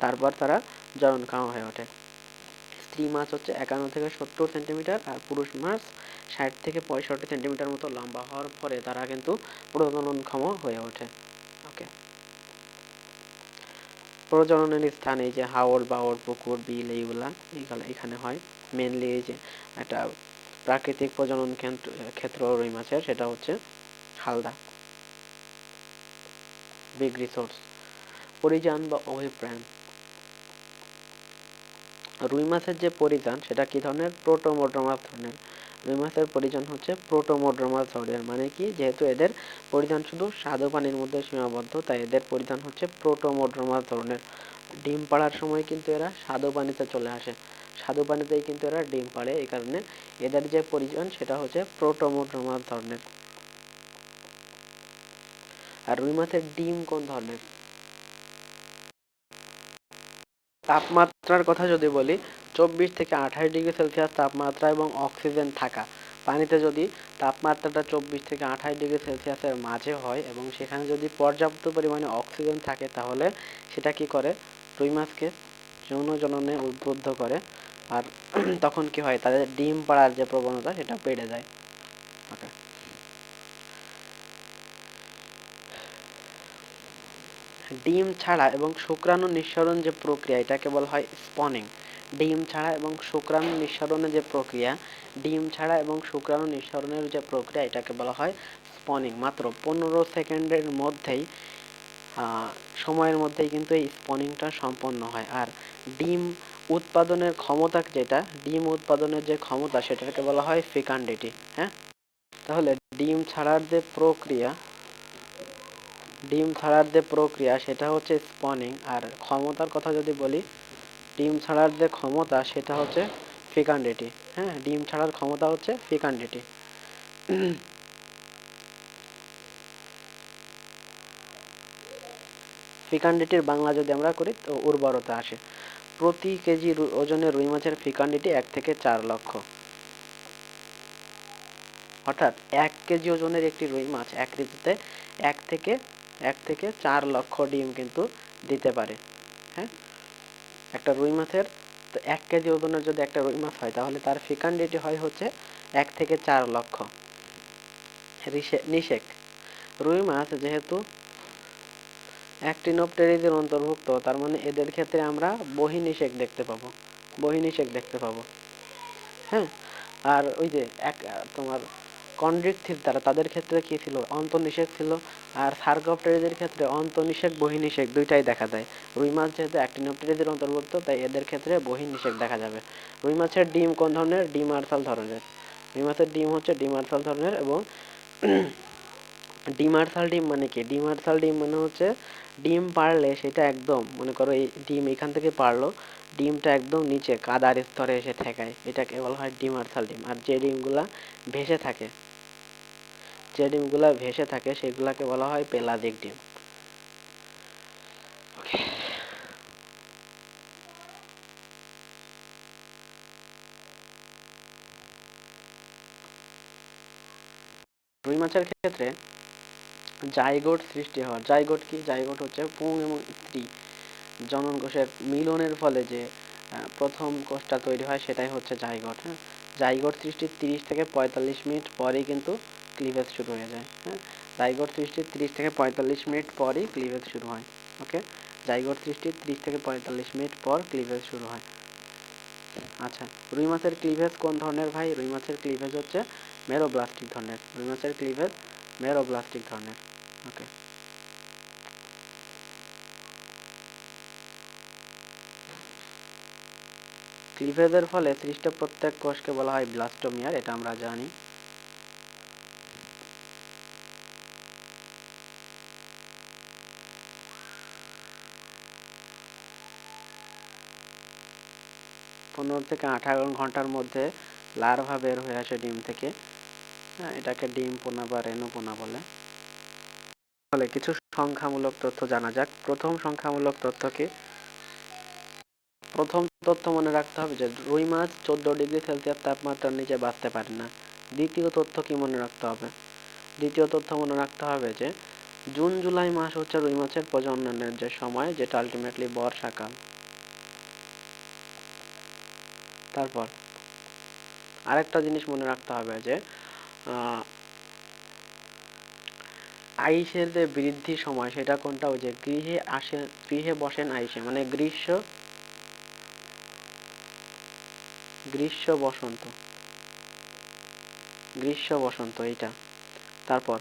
তারপর তারা জননক্ষম হয়ে ওঠে। স্ত্রী মাছ হচ্ছে 51 থেকে 70 সেন্টিমিটার আর পুরুষ মাছ 60 থেকে 65 সেন্টিমিটার মতো লম্বা হওয়ার পরে তারা কিন্তু প্রজননক্ষম হয়ে ওঠে। ওকে, প্রজননের স্থান এই যে হাওর, বাওর, পুকুর, বিল, এইগুলা এখানে হয় মেনলি। এই যে একটা প্রাকৃতিক প্রজনন ক্ষেত্র রুই মাছের, সেটা হচ্ছে হালদা, বিগ রিসোর্স। পরিযান বা অভিপ্রায়ণ, রুই মাছের যে পরিযান সেটা কি ধরনের? প্রোটোমোড্রোমাস ধরনের। রুই মাছের পরিযান হচ্ছে প্রোটোমোড্রোমাস ধরনের। মানে কি? যেহেতু এদের পরিযান শুধু স্বাদু পানির মধ্যে সীমাবদ্ধ, তাই এদের পরিযান হচ্ছে প্রোটোমোড্রোমাস ধরনের। ডিম পাড়ার সময় কিন্তু এরা স্বাদু পানিতে চলে আসে, স্বাদু পানিতেই কিন্তু এরা ডিম পাড়ে। এই কারণে এদের যে পরিযান সেটা হচ্ছে প্রোটোমোড্রোমাস ধরনের। আর রুই মাছের ডিম কোন ধরনের? তাপমাত্রার কথা যদি বলি, 24 থেকে 28 ডিগ্রি সেলসিয়াস তাপমাত্রা এবং অক্সিজেন থাকা পানিতে যদি তাপমাত্রাটা 24 থেকে 28 ডিগ্রি সেলসিয়াসের মাঝে হয় এবং সেখানে যদি পর্যাপ্ত পরিমাণে অক্সিজেন থাকে, তাহলে সেটা কি করে? রুই মাছকে যৌন জননে উদ্বুদ্ধ করে। আর তখন কি হয়? তাদের ডিম পাড়ার যে প্রবণতা সেটা বেড়ে যায়। ওকে, ডিম ছাড়া এবং শুক্রাণু নিঃসরণ যে প্রক্রিয়া, এটাকে বলা হয় স্পনিং। ডিম ছাড়া এবং শুক্রাণু নিঃসরণের যে প্রক্রিয়া, ডিম ছাড়া এবং শুক্রাণু নিঃসরণের যে প্রক্রিয়া, এটাকে বলা হয় স্পনিং। মাত্র 15 সেকেন্ডের মধ্যেই, সময়ের মধ্যেই কিন্তু এই স্পনিংটা সম্পন্ন হয়। আর ডিম উৎপাদনের ক্ষমতা, যেটা ডিম উৎপাদনের যে ক্ষমতা, সেটাকে বলা হয় ফিকান্ডিটি। হ্যাঁ, তাহলে ডিম ছাড়ার যে প্রক্রিয়া সেটা হচ্ছে স্পনিং। আর ক্ষমতার কথা যদি বলি, ডিম ছাড়ার যে ক্ষমতা সেটা হচ্ছে ফিকান্ডিটি। হ্যাঁ, ডিম ছাড়ার ক্ষমতা হচ্ছে ফিকান্ডিটি। ফিকান্ডিটির বাংলা যদি আমরা করি তো উর্বরতা আসে। প্রতি কেজি ওজনের রুই মাছের ফিকান্ডিটি 1 থেকে 4 লক্ষ। অর্থাৎ 1 কেজি ওজনের একটি রুই মাছ এক ঋতুতে 1 থেকে 4 লক্ষ ডিম কিন্তু দিতে পারে। হ্যাঁ, একটা রুই মাছের, তো 1 কেজি ওজনের যদি একটা রুই মাছ হয়, তাহলে তার ফিকান্ডিটি হয় হচ্ছে 1 থেকে 4 লক্ষ। নিষেক, রুই মাছ যেহেতু অ্যাক্টিনোপটেরিজের অন্তর্ভুক্ত, তার মানে এদের ক্ষেত্রে আমরা বহিনিষেক দেখতে পাবো। হ্যাঁ, আর ওই যে তোমার কন্ড্রিকথিরদারা তাদের ক্ষেত্রে কি ছিল, অন্তর্নিষেক ছিল। আর সার্কোপটেরিজের ক্ষেত্রে অন্তর্নিষেক বহির্নিষেক দুইটাই দেখা যায়। রুই মাছ যেহেতু অ্যাক্টিনোপটেরিজের অন্তর্ভুক্ত, তাই এদের ক্ষেত্রে বহির্নিষেক দেখা যাবে। রুই মাছের ডিম কোন ধরনের, ডিমার্সাল ধরনের। রুই মাছের ডিম হচ্ছে ডিমার্সাল ধরনের। এবং ডিমার্সাল ডিম মানে কি, ডিমার্সাল ডিম মানে হচ্ছে ডিম পারলে সেটা একদম, মনে করো এই ডিম এখান থেকে পারলো, ডিমটা একদম নিচে কাদার স্তরে এসে ঠেকায়, এটাকে বলা হয় ডিমার্সাল ডিম। আর যে ডিমগুলা ভেসে থাকে, যে ডিমগুলা ভেসে থাকে সেগুলাকে বলা হয় পেলাজিক ডিম। রুই মাছের ক্ষেত্রে জাইগোট সৃষ্টি হওয়ার, জাইগোট কি, জাইগোট হচ্ছে পুং এবং স্ত্রী জনন কোষের মিলনের ফলে যে প্রথম কোষটা তৈরি হয় সেটাই হচ্ছে জাইগোট। হ্যাঁ, জাইগোট সৃষ্টির 30 থেকে 45 মিনিট পরেই কিন্তু ক্লিভেজ শুরু হয়ে যায়। হ্যাঁ, জাইগোট সৃষ্টির 30 থেকে 45 মিনিট পরই ক্লিভেজ শুরু হয়। ওকে, জাইগোট সৃষ্টির 30 থেকে 45 মিনিট পর ক্লিভেজ শুরু হয়। আচ্ছা, রুই মাছের ক্লিভেজ কোন ধরনের ভাই? রুই মাছের ক্লিভেজ হচ্ছে মেরোব্লাস্টিক ধরনের। রুই মাছের ক্লিভেজ মেরোব্লাস্টিক ধরনের। ওকে, ক্লিভেজের ফলে সৃষ্ট প্রত্যেক কোষকে বলা হয় ব্লাস্টোমিয়ার, এটা আমরা জানি। পনেরো থেকে 18 ঘন্টার মধ্যে লার্ভা বের হয়ে আসে ডিম থেকে। হ্যাঁ, এটাকে ডিম পোনা বা রেণু পোনা বলে। তাহলে কিছু সংখ্যামূলক তথ্য জানা যাক। প্রথম সংখ্যামূলক তথ্য কি? প্রথম তথ্য মনে রাখতে হবে যে রুই মাছ 14°C তাপমাত্রার নিচে বাঁচতে পারে না। দ্বিতীয় তথ্য কি মনে রাখতে হবে? দ্বিতীয় তথ্য মনে রাখতে হবে যে জুন জুলাই মাস হচ্ছে রুই মাছের প্রজননের যে সময়, যেটা আলটিমেটলি বর্ষাকাল। তারপর আরেকটা জিনিস মনে রাখতে হবে যে আইসের যে বৃদ্ধি সময় সেটা কোনটা? ওই যে গৃহে বসেন আইসে, মানে গ্রীষ্ম বসন্ত এইটা। তারপর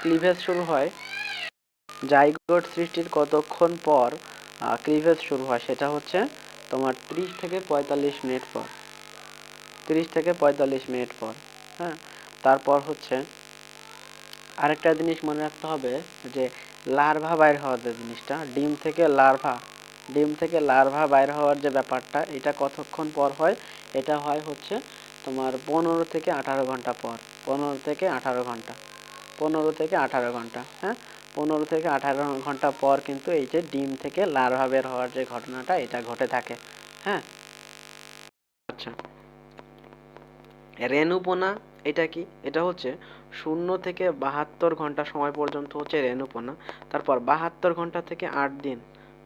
ক্লিভেজ শুরু হয়, জাইগোট সৃষ্টির কতক্ষণ পর ক্লিভেজ শুরু হয়? সেটা হচ্ছে তোমার 30 থেকে 45 মিনিট পর। 30 থেকে 45 মিনিট পর। হ্যাঁ, তারপর হচ্ছে আরেকটা জিনিস মনে রাখতে হবে যে লার্ভা বাইর হওয়ার যে জিনিসটা, ডিম থেকে লার্ভা বাইর হওয়ার যে ব্যাপারটা, এটা কতক্ষণ পর হয়? এটা হয় হচ্ছে তোমার 15 থেকে 18 ঘন্টা পর। 15 থেকে 18 ঘন্টা। 15 থেকে 18 ঘন্টা। হ্যাঁ, 15 থেকে 18 ঘন্টা পর কিন্তু এই যে ডিম থেকে লার্ভা বের হওয়ার যে ঘটনাটা, এটা ঘটে থাকে। হ্যাঁ, আচ্ছা, রেণুপোনা এটা কি? এটা হচ্ছে 0 থেকে 72 ঘন্টা সময় পর্যন্ত হচ্ছে রেণুপোনা। তারপর 72 ঘন্টা থেকে 8 দিন,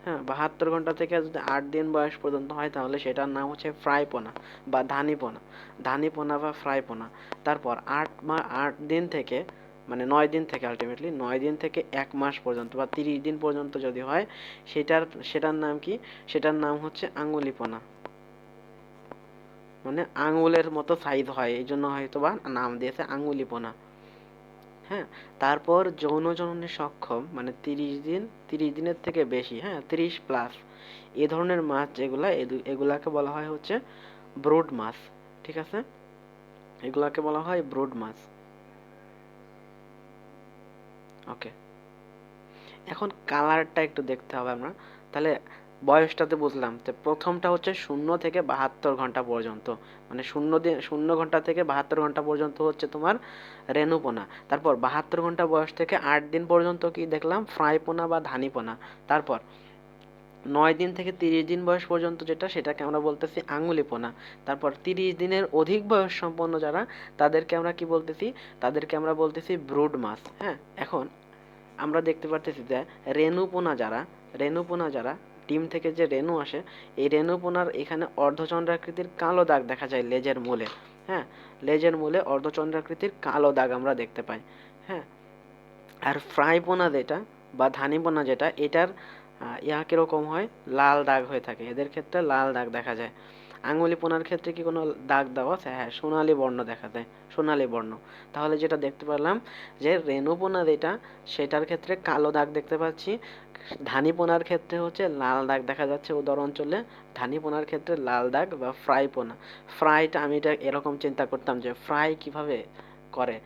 হ্যাঁ 72 ঘন্টা থেকে যদি 8 দিন বয়স পর্যন্ত হয় তাহলে সেটার নাম হচ্ছে ফ্রাইপোনা বা ধানিপোনা। ধানিপোনা বা ফ্রাইপোনা। তারপর 8 দিন থেকে, মানে 9 দিন থেকে, আলটিমেটলি 9 দিন থেকে 1 মাস পর্যন্ত বা 30 দিন পর্যন্ত যদি হয়, সেটার নাম কি? সেটার নাম হচ্ছে আঙুলিপোনা। মানে আঙুলের মতো সাইজ হয়, এই জন্য হয়তো বা নাম দিয়েছে আঙুলিপোনা। হ্যাঁ, তারপর যৌন জননে সক্ষম, মানে 30 দিনের থেকে বেশি, হ্যাঁ 30 প্লাস, এ ধরনের মাছ যেগুলা, এগুলাকে বলা হয় হচ্ছে ব্রুড মাছ। ঠিক আছে, এগুলাকে বলা হয় ব্রুড মাছ। ওকে, এখন কালারটা একটু দেখতে হবে আমরা। তাহলে বয়সটাতে বুঝলাম, তো প্রথমটা হচ্ছে 0 থেকে 72 ঘন্টা পর্যন্ত, মানে 0 ঘন্টা থেকে 72 ঘন্টা পর্যন্ত হচ্ছে তোমার রেণুপোনা। তারপর 72 ঘন্টা বয়স থেকে 8 দিন পর্যন্ত কি দেখলাম? ফ্রাইপোনা বা ধানিপোনা। তারপর 9 দিন থেকে 30 দিন বয়স পর্যন্ত যেটা, সেটাকে আমরা বলতেছি আঙুলিপোনা। তারপর 30 দিনের অধিক বয়স সম্পন্ন যারা, তাদেরকে আমরা কি বলতেছি? তাদেরকে আমরা বলতেছি ব্রুড মাছ। হ্যাঁ, এখন আমরা দেখতে পারতেছি যে রেণুপোনা যারা ডিম থেকে যে রেণু আসে, এই রেণুপোনার এখানে অর্ধচন্দ্রাকৃতির কালো দাগ দেখা যায় লেজের মূলে। হ্যাঁ, লেজের মূলে অর্ধচন্দ্রাকৃতির কালো দাগ আমরা দেখতে পাই। হ্যাঁ, আর ফ্রাইপোনা যেটা বা ধানিপোনা যেটা, এটার কিরকম হয়? লাল দাগ হয়ে থাকে, এদের ক্ষেত্রে লাল দাগ দেখা যায়। আঙুলি পোনার ক্ষেত্রে কি কোনো দাগ দেওয়া আছে? হ্যাঁ, সোনালী বর্ণ দেখা যায়, সোনালী বর্ণ। তাহলে যেটা দেখতে পেলাম যে রেণু পোনা যেটা, সেটার ক্ষেত্রে কালো দাগ দেখতে পাচ্ছি। ধানি পোনার ক্ষেত্রে হচ্ছে লাল দাগ দেখা যাচ্ছে উদর অঞ্চলে। ধানি পোনার ক্ষেত্রে লাল দাগ বা ফ্রাই পোনা। ফ্রাইটা আমি এটা এরকম চিন্তা করতাম যে ফ্রাই কিভাবে করে,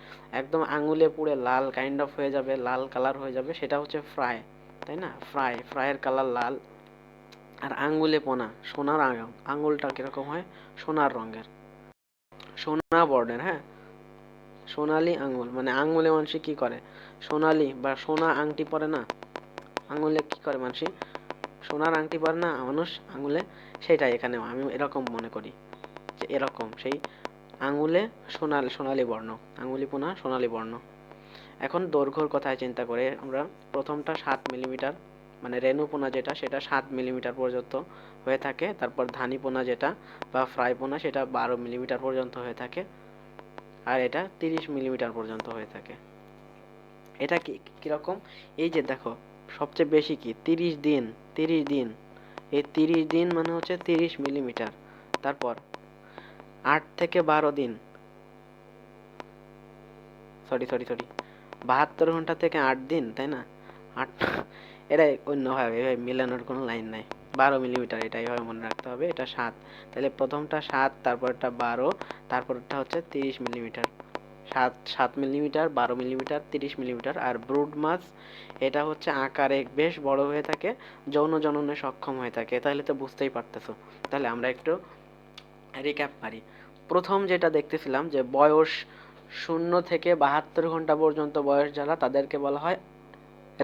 একদম আঙুলে পুড়ে লাল কাইন্ড অফ হয়ে যাবে, লাল কালার হয়ে যাবে, সেটা হচ্ছে ফ্রাই, তাই না? ফ্রাইয়ের কালার লাল। আর আঙ্গুলে পোনা, সোনার আঙুলটা কিরকম হয়? সোনার রঙের, সোনা বর্ণের, হ্যাঁ, সোনালী আঙ্গুল। মানে আঙ্গুলে মানুষ কি করে? সোনালী বা সোনা আংটি পরে না, আঙুলে কি করে মানুষ? সোনার আংটি পরে না মানুষ আঙুলে, সেটাই এখানে আমি এরকম মনে করি যে এরকম সেই আঙুলে সোনালী বর্ণ, আঙুলি পোনা সোনালী বর্ণ। এখন দৈর্ঘ্যর কথায় চিন্তা করে আমরা, প্রথমটা 7 মিলিমিটার, মানে রেণু পোনা যেটা সেটা 7 মিলিমিটার পর্যন্ত হয়ে থাকে। তারপর ধানি পোনা যেটা বা ফ্রাই পোনা সেটা 12 মিলিমিটার পর্যন্ত হয়ে থাকে। আর এটা 30 মিলিমিটার পর্যন্ত হয়ে থাকে। এটা কি কিরকম? এই যে দেখো, সবচেয়ে বেশি কি 30 দিন, 30 দিন, এই 30 দিন মানে হচ্ছে 30 মিলিমিটার। তারপর 8 থেকে 12 দিন, সরি সরি সরি 72 ঘন্টা থেকে 8 দিন, তাই না? আট, এটাই অন্যভাবে এভাবে মিলানোর কোনো লাইন নাই। 12 মিলিমিটার, এটা এইভাবে মনে রাখতে হবে, এটা 7। তাহলে প্রথমটা 7, তারপরটা 12, তারপরটা হচ্ছে 30 মিলিমিটার। 7 millimetre, 12 millimetre, 30 millimetre. আর ব্রুড মাছ, এটা হচ্ছে আকারে বেশ বড় হয়ে থাকে, যৌন জননে সক্ষম হয়ে থাকে। তাহলে তো বুঝতেই পারতেছো। তাহলে আমরা একটু রিক্যাপ মারি। প্রথম যেটা দেখতেছিলাম যে বয়স 0 থেকে 72 ঘন্টা পর্যন্ত বয়স যারা, তাদেরকে বলা হয়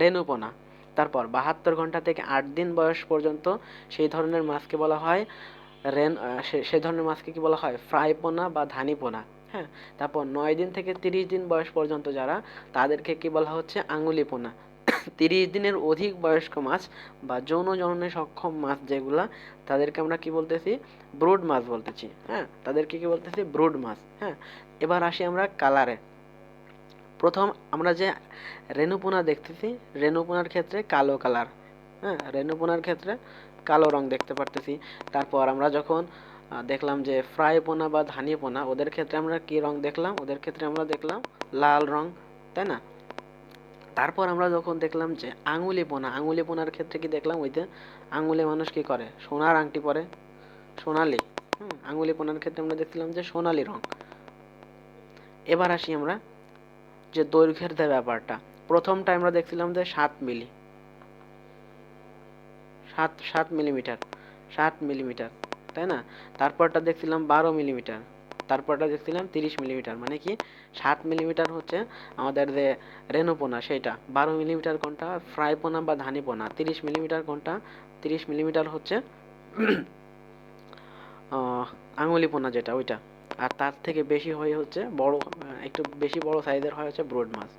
রেণুপোনা। তারপর 72 ঘন্টা থেকে 8 দিন বয়স পর্যন্ত সেই ধরনের মাছকে বলা হয় সে ধরনের মাছকে কি বলা হয়? ফ্রাই পোনা বা ধানি পোনা। হ্যাঁ, তারপর 9 দিন থেকে 30 দিন বয়স পর্যন্ত যারা, তাদেরকে কি বলা হচ্ছে? আঙুলি পোনা। 30 দিনের অধিক বয়স্ক মাছ বা যৌন জননে সক্ষম মাছ যেগুলা, তাদেরকে আমরা কি বলতেছি? ব্রুড মাছ বলতেছি। হ্যাঁ, তাদেরকে কি বলতেছি? ব্রুড মাছ। হ্যাঁ, এবার আসি আমরা কালারে। প্রথম আমরা যে রেণুপোনা দেখতেছি, রেণুপোনার ক্ষেত্রে কালো কালার। হ্যাঁ, রেণুপোনার ক্ষেত্রে কালো রং দেখতে পারতেছি। তারপর আমরা যখন দেখলাম যে ফ্রাই পোনা বা ধানি পোনা, ওদের ক্ষেত্রে আমরা কি রং দেখলাম? ওদের ক্ষেত্রে আমরা দেখলাম লাল রং, তাই না? তারপর আমরা যখন দেখলাম যে আঙুলি পোনা, আঙুলি পোনার ক্ষেত্রে কি দেখলাম? ওইতে আঙুলে মানুষ কি করে? সোনার আংটি পরে, সোনালি। আঙুলি পোনার ক্ষেত্রে আমরা দেখছিলাম যে সোনালি রং। এবার আসি আমরা যে দৈর্ঘ্যের যে ব্যাপারটা। প্রথমটা আমরা দেখছিলাম যে 7 মিলি, 7 মিলিমিটার, 7 মিলিমিটার, তাই না? তারপরটা দেখছিলাম 12 মিলিমিটার, তারপরটা দেখছিলাম 30 মিলিমিটার। মানে কি 7 মিলিমিটার হচ্ছে আমাদের যে রেণুপোনা সেটা, 12 মিলিমিটার কোনটা? ফ্রাই পোনা বা ধানি পোনা। 30 মিলিমিটার কোনটা? 30 মিলিমিটার হচ্ছে আঙুলি পোনা যেটা, ওইটা। আর তার থেকে বেশি হয় হচ্ছে বড়, একটু বেশি বড় সাইজের হয় হচ্ছে ব্রড মাছ।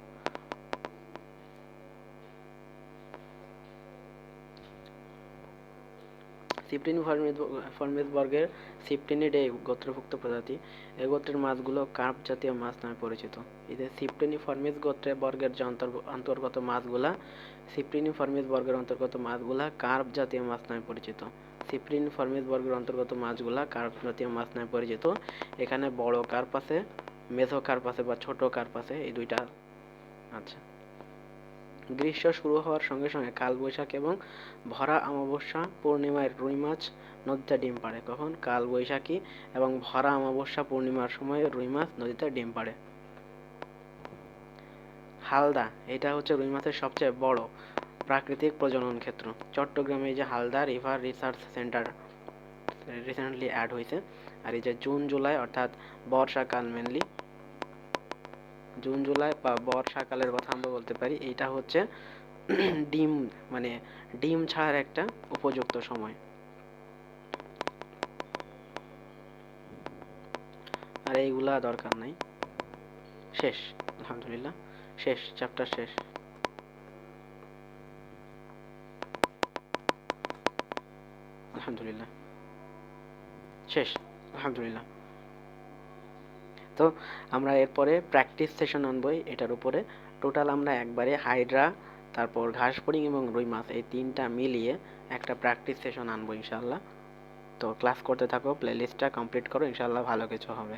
সিপ্রিনি ফর্মিস বর্গের সিপ্রিনিডে গোত্রভুক্ত প্রজাতি। এ গোত্রের মাছগুলো কার্প জাতীয় মাছ নামে পরিচিত। এদের সিপ্রিনি ফর্মিস গোত্রের বর্গের যে অন্তর্গত মাছগুলা, সিপ্রিনি ফর্মিস বর্গের অন্তর্গত মাছগুলা কার্প জাতীয় মাছ নামে পরিচিত। সিপ্রিনি ফর্মিস বর্গের অন্তর্গত মাছগুলা কার্প জাতীয় মাছ নামে পরিচিত। এখানে বড় কার্প আছে, মেঝো কার্প আছে বা ছোট কার্প আছে, এই দুইটা। আচ্ছা, গ্রীষ্ম শুরু হওয়ার সঙ্গে সঙ্গে কালবৈশাখ এবং ভরা অমাবস্যা পূর্ণিমায় রুই মাছ নদীতে ডিম পাড়ে। কখন? কালবৈশাখী এবং ভরা অমাবস্যা পূর্ণিমার সময় রুই মাছ নদীতে ডিম পাড়ে। হালদা, এটা হচ্ছে রুই মাছের সবচেয়ে বড় প্রাকৃতিক প্রজনন ক্ষেত্র। চট্টগ্রামে যে Halda river research center recently add হয়েছে। আর এই যে জুন জুলাই অর্থাৎ বর্ষাকাল, মেনলি জুন জুলাই বা বর্ষাকালের কথা আমরা বলতে পারি, এইটা হচ্ছে ডিম, মানে ডিম ছাড়ার একটা উপযুক্ত সময়। আর এইগুলা দরকার নাই, শেষ। আলহামদুলিল্লাহ, শেষ, চ্যাপ্টার শেষ। আলহামদুলিল্লাহ, শেষ। আলহামদুলিল্লাহ। তো আমরা এরপরে প্র্যাকটিস সেশন আনবই এটার উপরে। টোটাল আমরা একবারে হাইড্রা, তারপর ঘাসফড়িং এবং রুই মাছ, এই তিনটা মিলিয়ে একটা প্র্যাকটিস সেশন আনবো ইনশাআল্লাহ। তো ক্লাস করতে থাকো, প্লেলিস্টটা কমপ্লিট করো, ইনশাল্লাহ ভালো কিছু হবে।